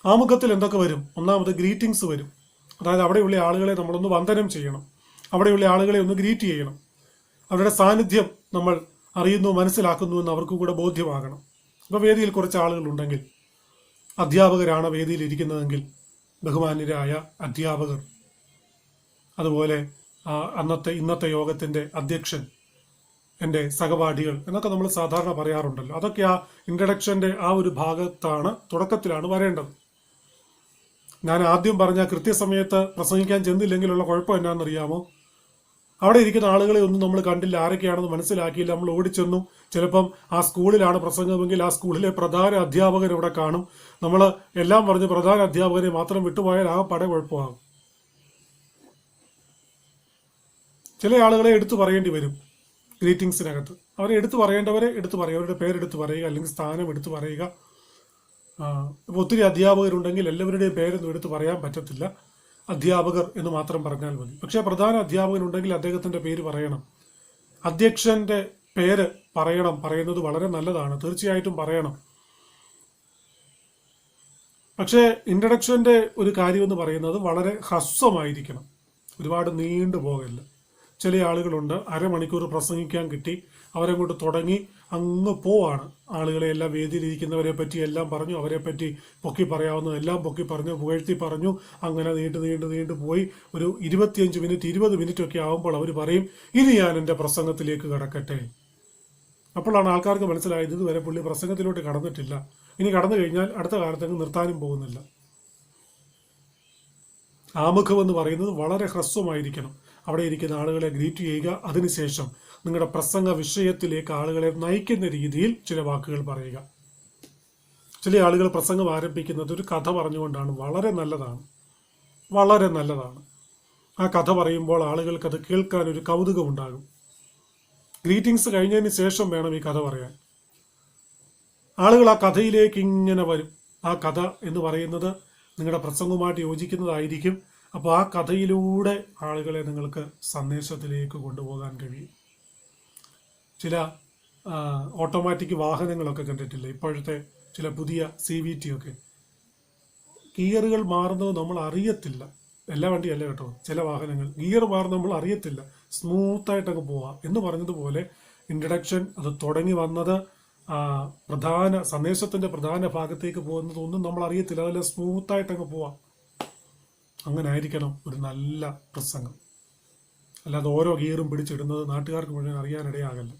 ആമുഖത്തിൽ എന്തൊക്കെ വരും? ഒന്നാമത് ഗ്രീറ്റിംഗ്സ് വരും. അതായത് അവിടെയുള്ള ആളുകളെ നമ്മളൊന്ന് വന്ദനം ചെയ്യണം. അവിടെയുള്ള ആളുകളെ ഒന്ന് ഗ്രീറ്റ് ചെയ്യണം. അവരുടെ സാന്നിധ്യം നമ്മൾ അറിയുന്നു, മനസ്സിലാക്കുന്നു എന്ന് അവർക്കും കൂടെ ബോധ്യമാകണം. അപ്പോൾ വേദിയിൽ കുറച്ച് ആളുകളുണ്ടെങ്കിൽ, അധ്യാപകരാണ് വേദിയിൽ ഇരിക്കുന്നതെങ്കിൽ ബഹുമാന്യരായ അധ്യാപകർ, അതുപോലെ ഇന്നത്തെ യോഗത്തിന്റെ അധ്യക്ഷൻ, എൻ്റെ സഹപാഠികൾ എന്നൊക്കെ നമ്മൾ സാധാരണ പറയാറുണ്ടല്ലോ. അതൊക്കെ ആ ഇൻട്രഡക്ഷന്റെ ആ ഒരു ഭാഗത്താണ്, തുടക്കത്തിലാണ് വരേണ്ടത്. ഞാൻ ആദ്യം പറഞ്ഞ കൃത്യസമയത്ത് പ്രസംഗിക്കാൻ ചെന്നില്ലെങ്കിലുള്ള കുഴപ്പം എന്നാണെന്നറിയാമോ? അവിടെ ഇരിക്കുന്ന ആളുകളെ ഒന്നും നമ്മൾ കണ്ടില്ല, ആരൊക്കെയാണെന്ന് മനസ്സിലാക്കിയില്ല. നമ്മൾ ഓടിച്ചെന്നു. ചിലപ്പം ആ സ്കൂളിലാണ് പ്രസംഗമെങ്കിൽ ആ സ്കൂളിലെ പ്രധാന അധ്യാപകർ ഇവിടെ കാണും. നമ്മൾ എല്ലാം പറഞ്ഞ് പ്രധാന അധ്യാപകരെ മാത്രം വിട്ടുപോയാൽ ആ പട കുഴപ്പമാകും. ചില ആളുകളെ എടുത്തു പറയേണ്ടി വരും ഗ്രീറ്റിംഗ്സിനകത്ത്. അവരെ എടുത്തു പറയേണ്ടവരെ എടുത്തു പറയുക, അവരുടെ പേരെടുത്ത് പറയുക, അല്ലെങ്കിൽ സ്ഥാനം എടുത്തു പറയുക. ഇപ്പോൾ ഒത്തിരി അധ്യാപകരുണ്ടെങ്കിൽ എല്ലാവരുടെയും പേരൊന്നും എടുത്ത് പറയാൻ പറ്റത്തില്ല. അധ്യാപകർ എന്ന് മാത്രം പറഞ്ഞാൽ മതി. പക്ഷേ പ്രധാന അധ്യാപകനുണ്ടെങ്കിൽ അദ്ദേഹത്തിന്റെ പേര് പറയണം. അധ്യക്ഷന്റെ പേര് പറയണം. പറയുന്നത് വളരെ നല്ലതാണ്, തീർച്ചയായിട്ടും പറയണം. പക്ഷേ ഇൻട്രഡക്ഷന്റെ ഒരു കാര്യമെന്ന് പറയുന്നത് വളരെ ഹ്രസ്വമായിരിക്കണം, ഒരുപാട് നീണ്ടു പോകല്ല. ചില ആളുകളുണ്ട്, അരമണിക്കൂർ പ്രസംഗിക്കാൻ കിട്ടി, അവരങ്ങോട്ട് തുടങ്ങി അങ്ങ് പോവാണ്. ആളുകളെ എല്ലാം വേദിയിലിരിക്കുന്നവരെ പറ്റി എല്ലാം പറഞ്ഞു, അവരെ പറ്റി പൊക്കി പറയാവുന്നതെല്ലാം പൊക്കി പറഞ്ഞു, പുകഴ്ത്തി പറഞ്ഞു. അങ്ങനെ നീണ്ടു പോയി ഒരു 25 മിനിറ്റ് 20 മിനിറ്റ് ഒക്കെ ആകുമ്പോൾ അവർ പറയും, ഇനി ഞാൻ എൻ്റെ പ്രസംഗത്തിലേക്ക് കടക്കട്ടെ. അപ്പോഴാണ് ആൾക്കാർക്ക് മനസ്സിലായത് ഇതുവരെ പുള്ളി പ്രസംഗത്തിലോട്ട് കടന്നിട്ടില്ല, ഇനി കടന്നു കഴിഞ്ഞാൽ അടുത്ത കാലത്തേക്ക് നിർത്താനും പോകുന്നില്ല. ആമുഖം എന്ന് പറയുന്നത് വളരെ ഹ്രസ്വമായിരിക്കണം. അവിടെ ഇരിക്കുന്ന ആളുകളെ ഗ്രീറ്റ് ചെയ്യുക. അതിനുശേഷം നിങ്ങളുടെ പ്രസംഗ വിഷയത്തിലേക്ക് ആളുകളെ നയിക്കുന്ന രീതിയിൽ ചില വാക്കുകൾ പറയുക. ചില ആളുകൾ പ്രസംഗം ആരംഭിക്കുന്നത് ഒരു കഥ പറഞ്ഞുകൊണ്ടാണ്. വളരെ നല്ലതാണ്, വളരെ നല്ലതാണ്. ആ കഥ പറയുമ്പോൾ ആളുകൾക്ക് അത് കേൾക്കാൻ ഒരു കൗതുകം ഉണ്ടാകും. ഗ്രീറ്റിംഗ്സ് കഴിഞ്ഞതിന് ശേഷം വേണം ഈ കഥ പറയാൻ. ആളുകൾ ആ കഥയിലേക്ക് ഇങ്ങനെ വരും. ആ കഥ എന്ന് പറയുന്നത് നിങ്ങളുടെ പ്രസംഗവുമായിട്ട് യോജിക്കുന്നതായിരിക്കും. അപ്പോൾ ആ കഥയിലൂടെ ആളുകളെ നിങ്ങൾക്ക് സന്ദേശത്തിലേക്ക് കൊണ്ടുപോകാൻ കഴിയും. ചില ഓട്ടോമാറ്റിക് വാഹനങ്ങളൊക്കെ കണ്ടിട്ടില്ലേ? ഇപ്പോഴത്തെ ചില പുതിയ CVT ഒക്കെ ഗിയറുകൾ മാറുന്നത് നമ്മൾ അറിയത്തില്ല. എല്ലാ വണ്ടിയല്ല കേട്ടോ, ചില വാഹനങ്ങൾ ഗിയർ മാറുന്നത് നമ്മൾ അറിയത്തില്ല, സ്മൂത്തായിട്ടങ്ങ് പോവാം എന്ന് പറഞ്ഞതുപോലെ ഇൻട്രഡക്ഷൻ അത് തുടങ്ങി വന്നത് പ്രധാന സന്ദേശത്തിന്റെ പ്രധാന ഭാഗത്തേക്ക് പോകുന്നതൊന്നും നമ്മൾ അറിയത്തില്ല, അതെല്ലാം സ്മൂത്തായിട്ടങ്ങ് പോവാം. അങ്ങനെ ആയിരിക്കണം ഒരു നല്ല പ്രസംഗം. അല്ലാതെ ഓരോ ഗിയറും പിടിച്ചിടുന്നത് നാട്ടുകാർക്ക് മുഴുവൻ അറിയാനിടയാകല്ല.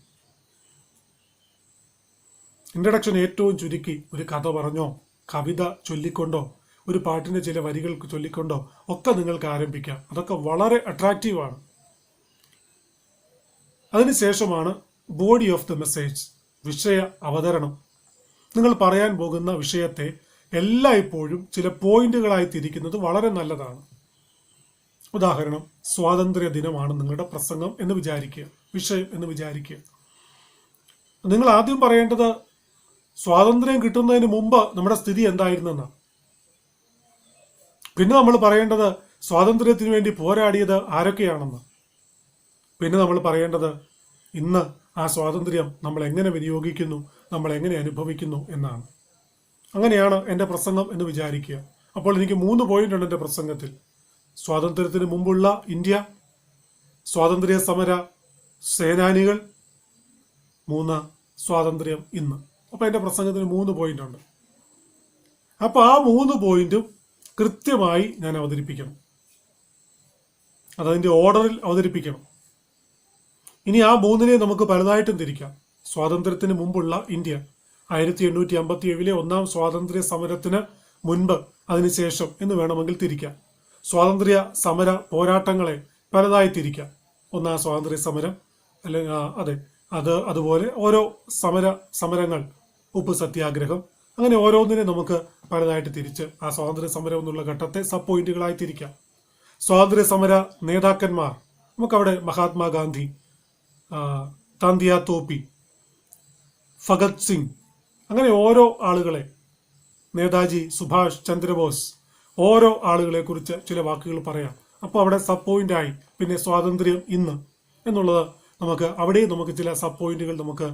ഇൻട്രഡക്ഷൻ ഏറ്റവും ചുരുക്കി ഒരു കഥ പറഞ്ഞോ, കവിത ചൊല്ലിക്കൊണ്ടോ, ഒരു പാട്ടിന്റെ ചില വരികൾ ചൊല്ലിക്കൊണ്ടോ ഒക്കെ നിങ്ങൾക്ക് ആരംഭിക്കാം. അതൊക്കെ വളരെ അട്രാക്റ്റീവാണ്. അതിനുശേഷമാണ് ബോഡി ഓഫ് ദ മെസ്സേജ്, വിഷയ അവതരണം. നിങ്ങൾ പറയാൻ പോകുന്ന വിഷയത്തെ എല്ലായ്പ്പോഴും ചില പോയിന്റുകളായി തിരിക്കുന്നത് വളരെ നല്ലതാണ്. ഉദാഹരണം, സ്വാതന്ത്ര്യ ദിനമാണ് നിങ്ങളുടെ പ്രസംഗം എന്ന് വിചാരിക്കുക, വിഷയം എന്ന് വിചാരിക്കുക. നിങ്ങൾ ആദ്യം പറയേണ്ടത് സ്വാതന്ത്ര്യം കിട്ടുന്നതിന് മുമ്പ് നമ്മുടെ സ്ഥിതി എന്തായിരുന്നെന്നാണ്. പിന്നെ നമ്മൾ പറയേണ്ടത് സ്വാതന്ത്ര്യത്തിന് വേണ്ടി പോരാടിയത് ആരൊക്കെയാണെന്ന്. പിന്നെ നമ്മൾ പറയേണ്ടത് ഇന്ന് ആ സ്വാതന്ത്ര്യം നമ്മൾ എങ്ങനെ വിനിയോഗിക്കുന്നു, നമ്മൾ എങ്ങനെ അനുഭവിക്കുന്നു എന്നാണ്. അങ്ങനെയാണ് എൻ്റെ പ്രസംഗം എന്ന് വിചാരിക്കുക. അപ്പോൾ എനിക്ക് 3 പോയിന്റ് ഉണ്ട് എൻ്റെ പ്രസംഗത്തിൽ. സ്വാതന്ത്ര്യത്തിന് മുമ്പുള്ള ഇന്ത്യ, സ്വാതന്ത്ര്യ സമര സേനാനികൾ, 3 സ്വാതന്ത്ര്യം ഇന്ന്. അപ്പോൾ എൻ്റെ പ്രസംഗത്തിന് 3 പോയിന്റ് ഉണ്ട്. അപ്പോൾ ആ 3 പോയിന്റും കൃത്യമായി ഞാൻ അവതരിപ്പിക്കണം. അതതിൻ്റെ ഓർഡറിൽ അവതരിപ്പിക്കണം. ഇനി ആ 3നെ നമുക്ക് പലതായിട്ടും തിരിക്കാം. സ്വാതന്ത്ര്യത്തിന് മുമ്പുള്ള ഇന്ത്യ, 1857 1-ാം സ്വാതന്ത്ര്യ സമരത്തിന് മുൻപ്, അതിനുശേഷം എന്ന് വേണമെങ്കിൽ തിരിക്കാം. സ്വാതന്ത്ര്യ സമര പോരാട്ടങ്ങളെ പലതായി തിരിക്കാം. 1-ാം സ്വാതന്ത്ര്യ സമരം, അല്ലെങ്കിൽ അതുപോലെ ഓരോ സമരങ്ങൾ, ഉപ്പ് സത്യാഗ്രഹം, അങ്ങനെ ഓരോന്നിനെ നമുക്ക് പലതായിട്ട് തിരിച്ച് ആ സ്വാതന്ത്ര്യ സമരം എന്നുള്ള ഘട്ടത്തെ സബ് പോയിന്റുകളായി തിരിക്കാം. സ്വാതന്ത്ര്യ സമര നേതാക്കന്മാർ, നമുക്കവിടെ മഹാത്മാഗാന്ധി, താന്തിയ തോപ്പി, ഭഗത് സിംഗ്, അങ്ങനെ ഓരോ ആളുകളെ, നേതാജി സുഭാഷ് ചന്ദ്രബോസ്, ഓരോ ആളുകളെ കുറിച്ച് ചില വാക്കുകൾ പറയാം. അപ്പോൾ അവിടെ സബ് പോയിന്റായി. പിന്നെ സ്വാതന്ത്ര്യം ഇന്ന് എന്നുള്ളത് നമുക്ക് ചില സബ് പോയിന്റുകൾ നമുക്ക്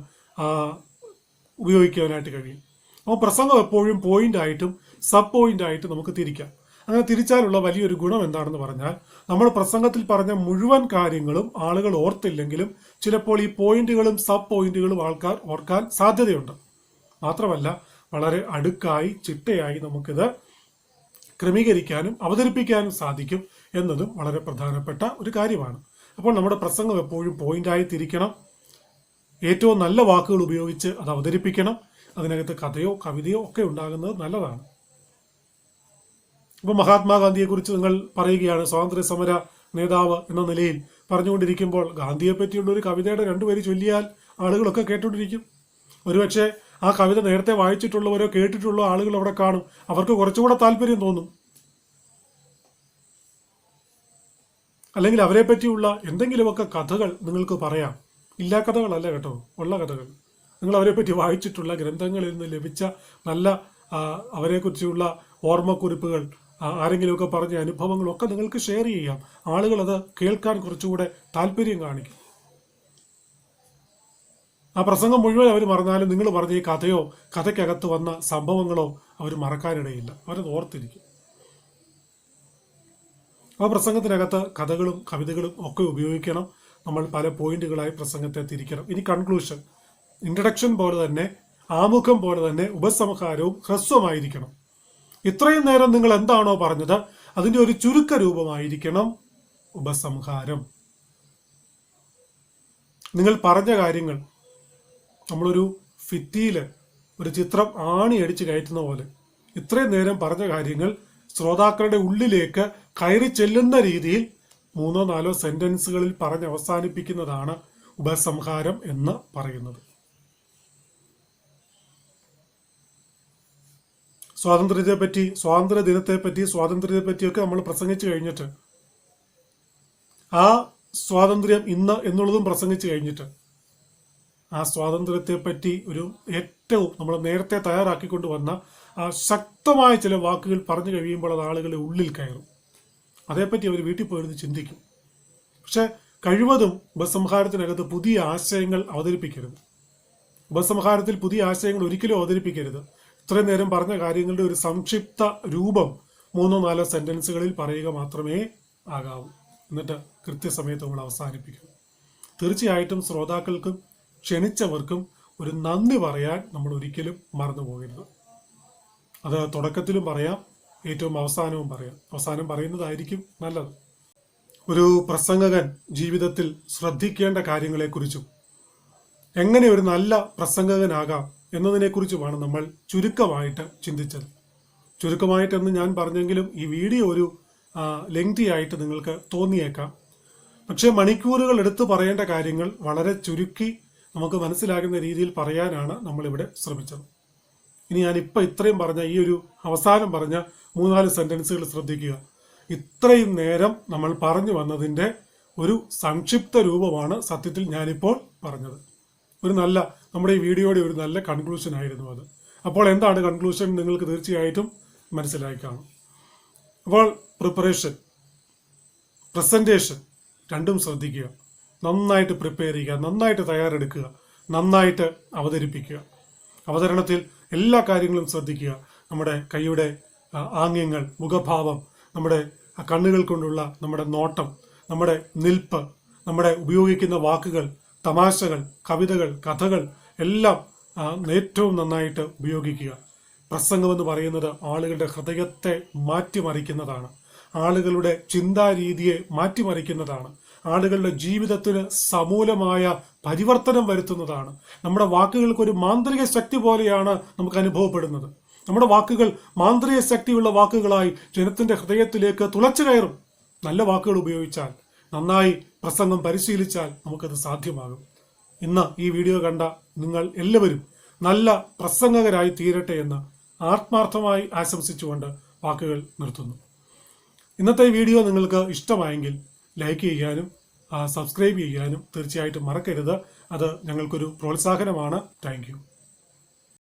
ഉപയോഗിക്കാനായിട്ട് കഴിയും. അപ്പോൾ പ്രസംഗം എപ്പോഴും പോയിന്റായിട്ടും സബ് പോയിന്റായിട്ടും നമുക്ക് തിരിക്കാം. അങ്ങനെ തിരിച്ചാലുള്ള വലിയൊരു ഗുണം എന്താണെന്ന് പറഞ്ഞാൽ, നമ്മൾ പ്രസംഗത്തിൽ പറഞ്ഞ മുഴുവൻ കാര്യങ്ങളും ആളുകൾ ഓർത്തില്ലെങ്കിലും ചിലപ്പോൾ ഈ പോയിന്റുകളും സബ് പോയിന്റുകളും ആൾക്കാർ ഓർക്കാൻ സാധ്യതയുണ്ട്. മാത്രമല്ല വളരെ അടുക്കായി ചിട്ടയായി നമുക്കിത് ക്രമീകരിക്കാനും അവതരിപ്പിക്കാനും സാധിക്കും എന്നതും വളരെ പ്രധാനപ്പെട്ട ഒരു കാര്യമാണ്. അപ്പോൾ നമ്മുടെ പ്രസംഗം എപ്പോഴും പോയിന്റായി തിരിക്കണം. ഏറ്റവും നല്ല വാക്കുകൾ ഉപയോഗിച്ച് അത് അവതരിപ്പിക്കണം. അതിനകത്ത് കഥയോ കവിതയോ ഒക്കെ ഉണ്ടാകുന്നത് നല്ലതാണ്. ഇപ്പൊ മഹാത്മാഗാന്ധിയെക്കുറിച്ച് നിങ്ങൾ പറയുകയാണ്, സ്വാതന്ത്ര്യ സമര നേതാവ് എന്ന നിലയിൽ പറഞ്ഞുകൊണ്ടിരിക്കുമ്പോൾ ഗാന്ധിയെ പറ്റിയുള്ള ഒരു കവിതയുടെ 2 വരി ചൊല്ലിയാൽ ആളുകളൊക്കെ കേട്ടുകൊണ്ടിരിക്കും. ഒരുപക്ഷെ ആ കവിത നേരത്തെ വായിച്ചിട്ടുള്ളവരോ കേട്ടിട്ടുള്ള ആളുകൾ അവിടെ കാണും. അവർക്ക് കുറച്ചുകൂടെ താല്പര്യം തോന്നും. അല്ലെങ്കിൽ അവരെ പറ്റിയുള്ള എന്തെങ്കിലുമൊക്കെ കഥകൾ നിങ്ങൾക്ക് പറയാം. ഇല്ലാ കഥകളല്ല കേട്ടോ, ഉള്ള കഥകൾ. നിങ്ങൾ അവരെ പറ്റി വായിച്ചിട്ടുള്ള ഗ്രന്ഥങ്ങളിൽ നിന്ന് ലഭിച്ച നല്ല അവരെക്കുറിച്ചുള്ള ഓർമ്മക്കുറിപ്പുകൾ, ആരെങ്കിലുമൊക്കെ പറഞ്ഞ അനുഭവങ്ങളൊക്കെ നിങ്ങൾക്ക് ഷെയർ ചെയ്യാം. ആളുകൾ അത് കേൾക്കാൻ കുറച്ചുകൂടെ താല്പര്യം കാണിക്കും. ആ പ്രസംഗം മുഴുവൻ അവർ മറന്നാലും നിങ്ങൾ പറഞ്ഞ ഈ കഥയോ കഥയ്ക്കകത്ത് വന്ന സംഭവങ്ങളോ അവർ മറക്കാനിടയില്ല, അവരത് ഓർത്തിരിക്കും. ആ പ്രസംഗത്തിനകത്ത് കഥകളും കവിതകളും ഒക്കെ ഉപയോഗിക്കണം. നമ്മൾ പല പോയിന്റുകളായി പ്രസംഗത്തെ തിരിക്കണം. ഇനി കൺക്ലൂഷൻ, ഇൻട്രഡക്ഷൻ പോലെ തന്നെ, ആമുഖം പോലെ തന്നെ ഉപസംഹാരവും ഹ്രസ്വമായിരിക്കണം. ഇത്രയും നേരം നിങ്ങൾ എന്താണോ പറഞ്ഞത് അതിന്റെ ഒരു ചുരുക്ക രൂപമായിരിക്കണം ഉപസംഹാരം. നിങ്ങൾ പറഞ്ഞ കാര്യങ്ങൾ നമ്മളൊരു ഭിത്തിയിൽ ഒരു ചിത്രം ആണി അടിച്ച് കയറ്റുന്ന പോലെ ഇത്രയും നേരം പറഞ്ഞ കാര്യങ്ങൾ ശ്രോതാക്കളുടെ ഉള്ളിലേക്ക് കയറി ചെല്ലുന്ന രീതിയിൽ 3-4 സെന്റൻസുകളിൽ പറഞ്ഞ് അവസാനിപ്പിക്കുന്നതാണ് ഉപസംഹാരം എന്ന് പറയുന്നത്. സ്വാതന്ത്ര്യത്തെപ്പറ്റി, സ്വാതന്ത്ര്യ ദിനത്തെപ്പറ്റി, സ്വാതന്ത്ര്യത്തെപ്പറ്റിയൊക്കെ നമ്മൾ പ്രസംഗിച്ചു കഴിഞ്ഞിട്ട്, ആ സ്വാതന്ത്ര്യം ഇന്ന് എന്നുള്ളതും പ്രസംഗിച്ചു കഴിഞ്ഞിട്ട്, ആ സ്വാതന്ത്ര്യത്തെപ്പറ്റി ഒരു ഏറ്റവും നമ്മൾ നേരത്തെ തയ്യാറാക്കിക്കൊണ്ട് വന്ന ആ ശക്തമായ ചില വാക്കുകൾ പറഞ്ഞു കഴിയുമ്പോൾ അത് ആളുകളുടെ ഉള്ളിൽ കയറും. അതേപ്പറ്റി അവർ വീട്ടിൽ പോയിരുന്ന് ചിന്തിക്കും. പക്ഷെ കഴിവതും ഉപസംഹാരത്തിനകത്ത് പുതിയ ആശയങ്ങൾ അവതരിപ്പിക്കരുത്. ഉപസംഹാരത്തിൽ പുതിയ ആശയങ്ങൾ ഒരിക്കലും അവതരിപ്പിക്കരുത്. ഇത്രയും നേരം പറഞ്ഞ കാര്യങ്ങളുടെ ഒരു സംക്ഷിപ്ത രൂപം 3-4 സെന്റൻസുകളിൽ പറയുക മാത്രമേ ആകാവൂ. എന്നിട്ട് കൃത്യസമയത്ത് നമ്മൾ അവസാനിപ്പിക്കും. തീർച്ചയായിട്ടും ശ്രോതാക്കൾക്കും ക്ഷണിച്ചവർക്കും ഒരു നന്ദി പറയാൻ നമ്മൾ ഒരിക്കലും മറന്നു പോകരുത്. അത് തുടക്കത്തിലും പറയാം, ഏറ്റവും അവസാനവും പറയാം. അവസാനം പറയുന്നതായിരിക്കും നല്ലത്. ഒരു പ്രസംഗകൻ ജീവിതത്തിൽ ശ്രദ്ധിക്കേണ്ട കാര്യങ്ങളെക്കുറിച്ചും എങ്ങനെ ഒരു നല്ല പ്രസംഗകനാകാം എന്നതിനെക്കുറിച്ചുമാണ് നമ്മൾ ചുരുക്കമായിട്ട് ചിന്തിച്ചത്. ചുരുക്കമായിട്ടെന്ന് ഞാൻ പറഞ്ഞെങ്കിലും ഈ വീഡിയോ ഒരു ലെങ്തി ആയിട്ട് നിങ്ങൾക്ക് തോന്നിയേക്കാം. പക്ഷേ മണിക്കൂറുകൾ എടുത്ത് പറയേണ്ട കാര്യങ്ങൾ വളരെ ചുരുക്കി നമുക്ക് മനസ്സിലാകുന്ന രീതിയിൽ പറയാനാണ് നമ്മളിവിടെ ശ്രമിച്ചത്. ഇനി ഞാനിപ്പോൾ ഇത്രയും പറഞ്ഞ ഈ ഒരു അവസാനം പറഞ്ഞ 3-4 സെന്റൻസുകൾ ശ്രദ്ധിക്കുക. ഇത്രയും നേരം നമ്മൾ പറഞ്ഞു വന്നതിൻ്റെ ഒരു സംക്ഷിപ്ത രൂപമാണ് സത്യത്തിൽ ഞാനിപ്പോൾ പറഞ്ഞത്. ഒരു നല്ല, നമ്മുടെ ഈ വീഡിയോയുടെ ഒരു നല്ല കൺക്ലൂഷൻ ആയിരുന്നു അത്. അപ്പോൾ എന്താണ് കൺക്ലൂഷൻ നിങ്ങൾക്ക് തീർച്ചയായിട്ടും മനസ്സിലായി കാണും. അപ്പോൾ പ്രിപ്പറേഷൻ, പ്രസന്റേഷൻ രണ്ടും ശ്രദ്ധിക്കുക. നന്നായിട്ട് പ്രിപ്പയർ ചെയ്യുക, നന്നായിട്ട് തയ്യാറെടുക്കുക, നന്നായിട്ട് അവതരിപ്പിക്കുക. അവതരണത്തിൽ എല്ലാ കാര്യങ്ങളും ശ്രദ്ധിക്കുക. നമ്മുടെ കൈയുടെ ആംഗ്യങ്ങൾ, മുഖഭാവം, നമ്മുടെ കണ്ണുകൾ കൊണ്ടുള്ള നമ്മുടെ നോട്ടം, നമ്മുടെ നിൽപ്പ്, നമ്മുടെ ഉപയോഗിക്കുന്ന വാക്കുകൾ, തമാശകൾ, കവിതകൾ, കഥകൾ എല്ലാം ഏറ്റവും നന്നായിട്ട് ഉപയോഗിക്കുക. പ്രസംഗം എന്ന് പറയുന്നത് ആളുകളുടെ ഹൃദയത്തെ മാറ്റിമറിക്കുന്നതാണ്, ആളുകളുടെ ചിന്താരീതിയെ മാറ്റിമറിക്കുന്നതാണ്, ആളുകളുടെ ജീവിതത്തിന് സമൂലമായ പരിവർത്തനം വരുത്തുന്നതാണ്. നമ്മുടെ വാക്കുകൾക്ക് ഒരു മാന്ത്രിക ശക്തി പോലെയാണ് നമുക്ക് അനുഭവപ്പെടുന്നത്. നമ്മുടെ വാക്കുകൾ മാന്ത്രിക ശക്തിയുള്ള വാക്കുകളായി ജനത്തിന്റെ ഹൃദയത്തിലേക്ക് തുളച്ചു കയറും. നല്ല വാക്കുകൾ ഉപയോഗിച്ചാൽ, നന്നായി പ്രസംഗം പരിശീലിച്ചാൽ നമുക്കത് സാധ്യമാകും. ഇന്ന് ഈ വീഡിയോ കണ്ട നിങ്ങൾ എല്ലാവരും നല്ല പ്രസംഗകരായി തീരട്ടെ എന്ന് ആത്മാർത്ഥമായി ആശംസിച്ചുകൊണ്ട് വാക്കുകൾ നിർത്തുന്നു. ഇന്നത്തെ വീഡിയോ നിങ്ങൾക്ക് ഇഷ്ടമായെങ്കിൽ ലൈക്ക് ചെയ്യാനും സബ്സ്ക്രൈബ് ചെയ്യാനും തീർച്ചയായിട്ടും മറക്കരുത്. അത് ഞങ്ങൾക്കൊരു പ്രോത്സാഹനമാണ്. Thank you.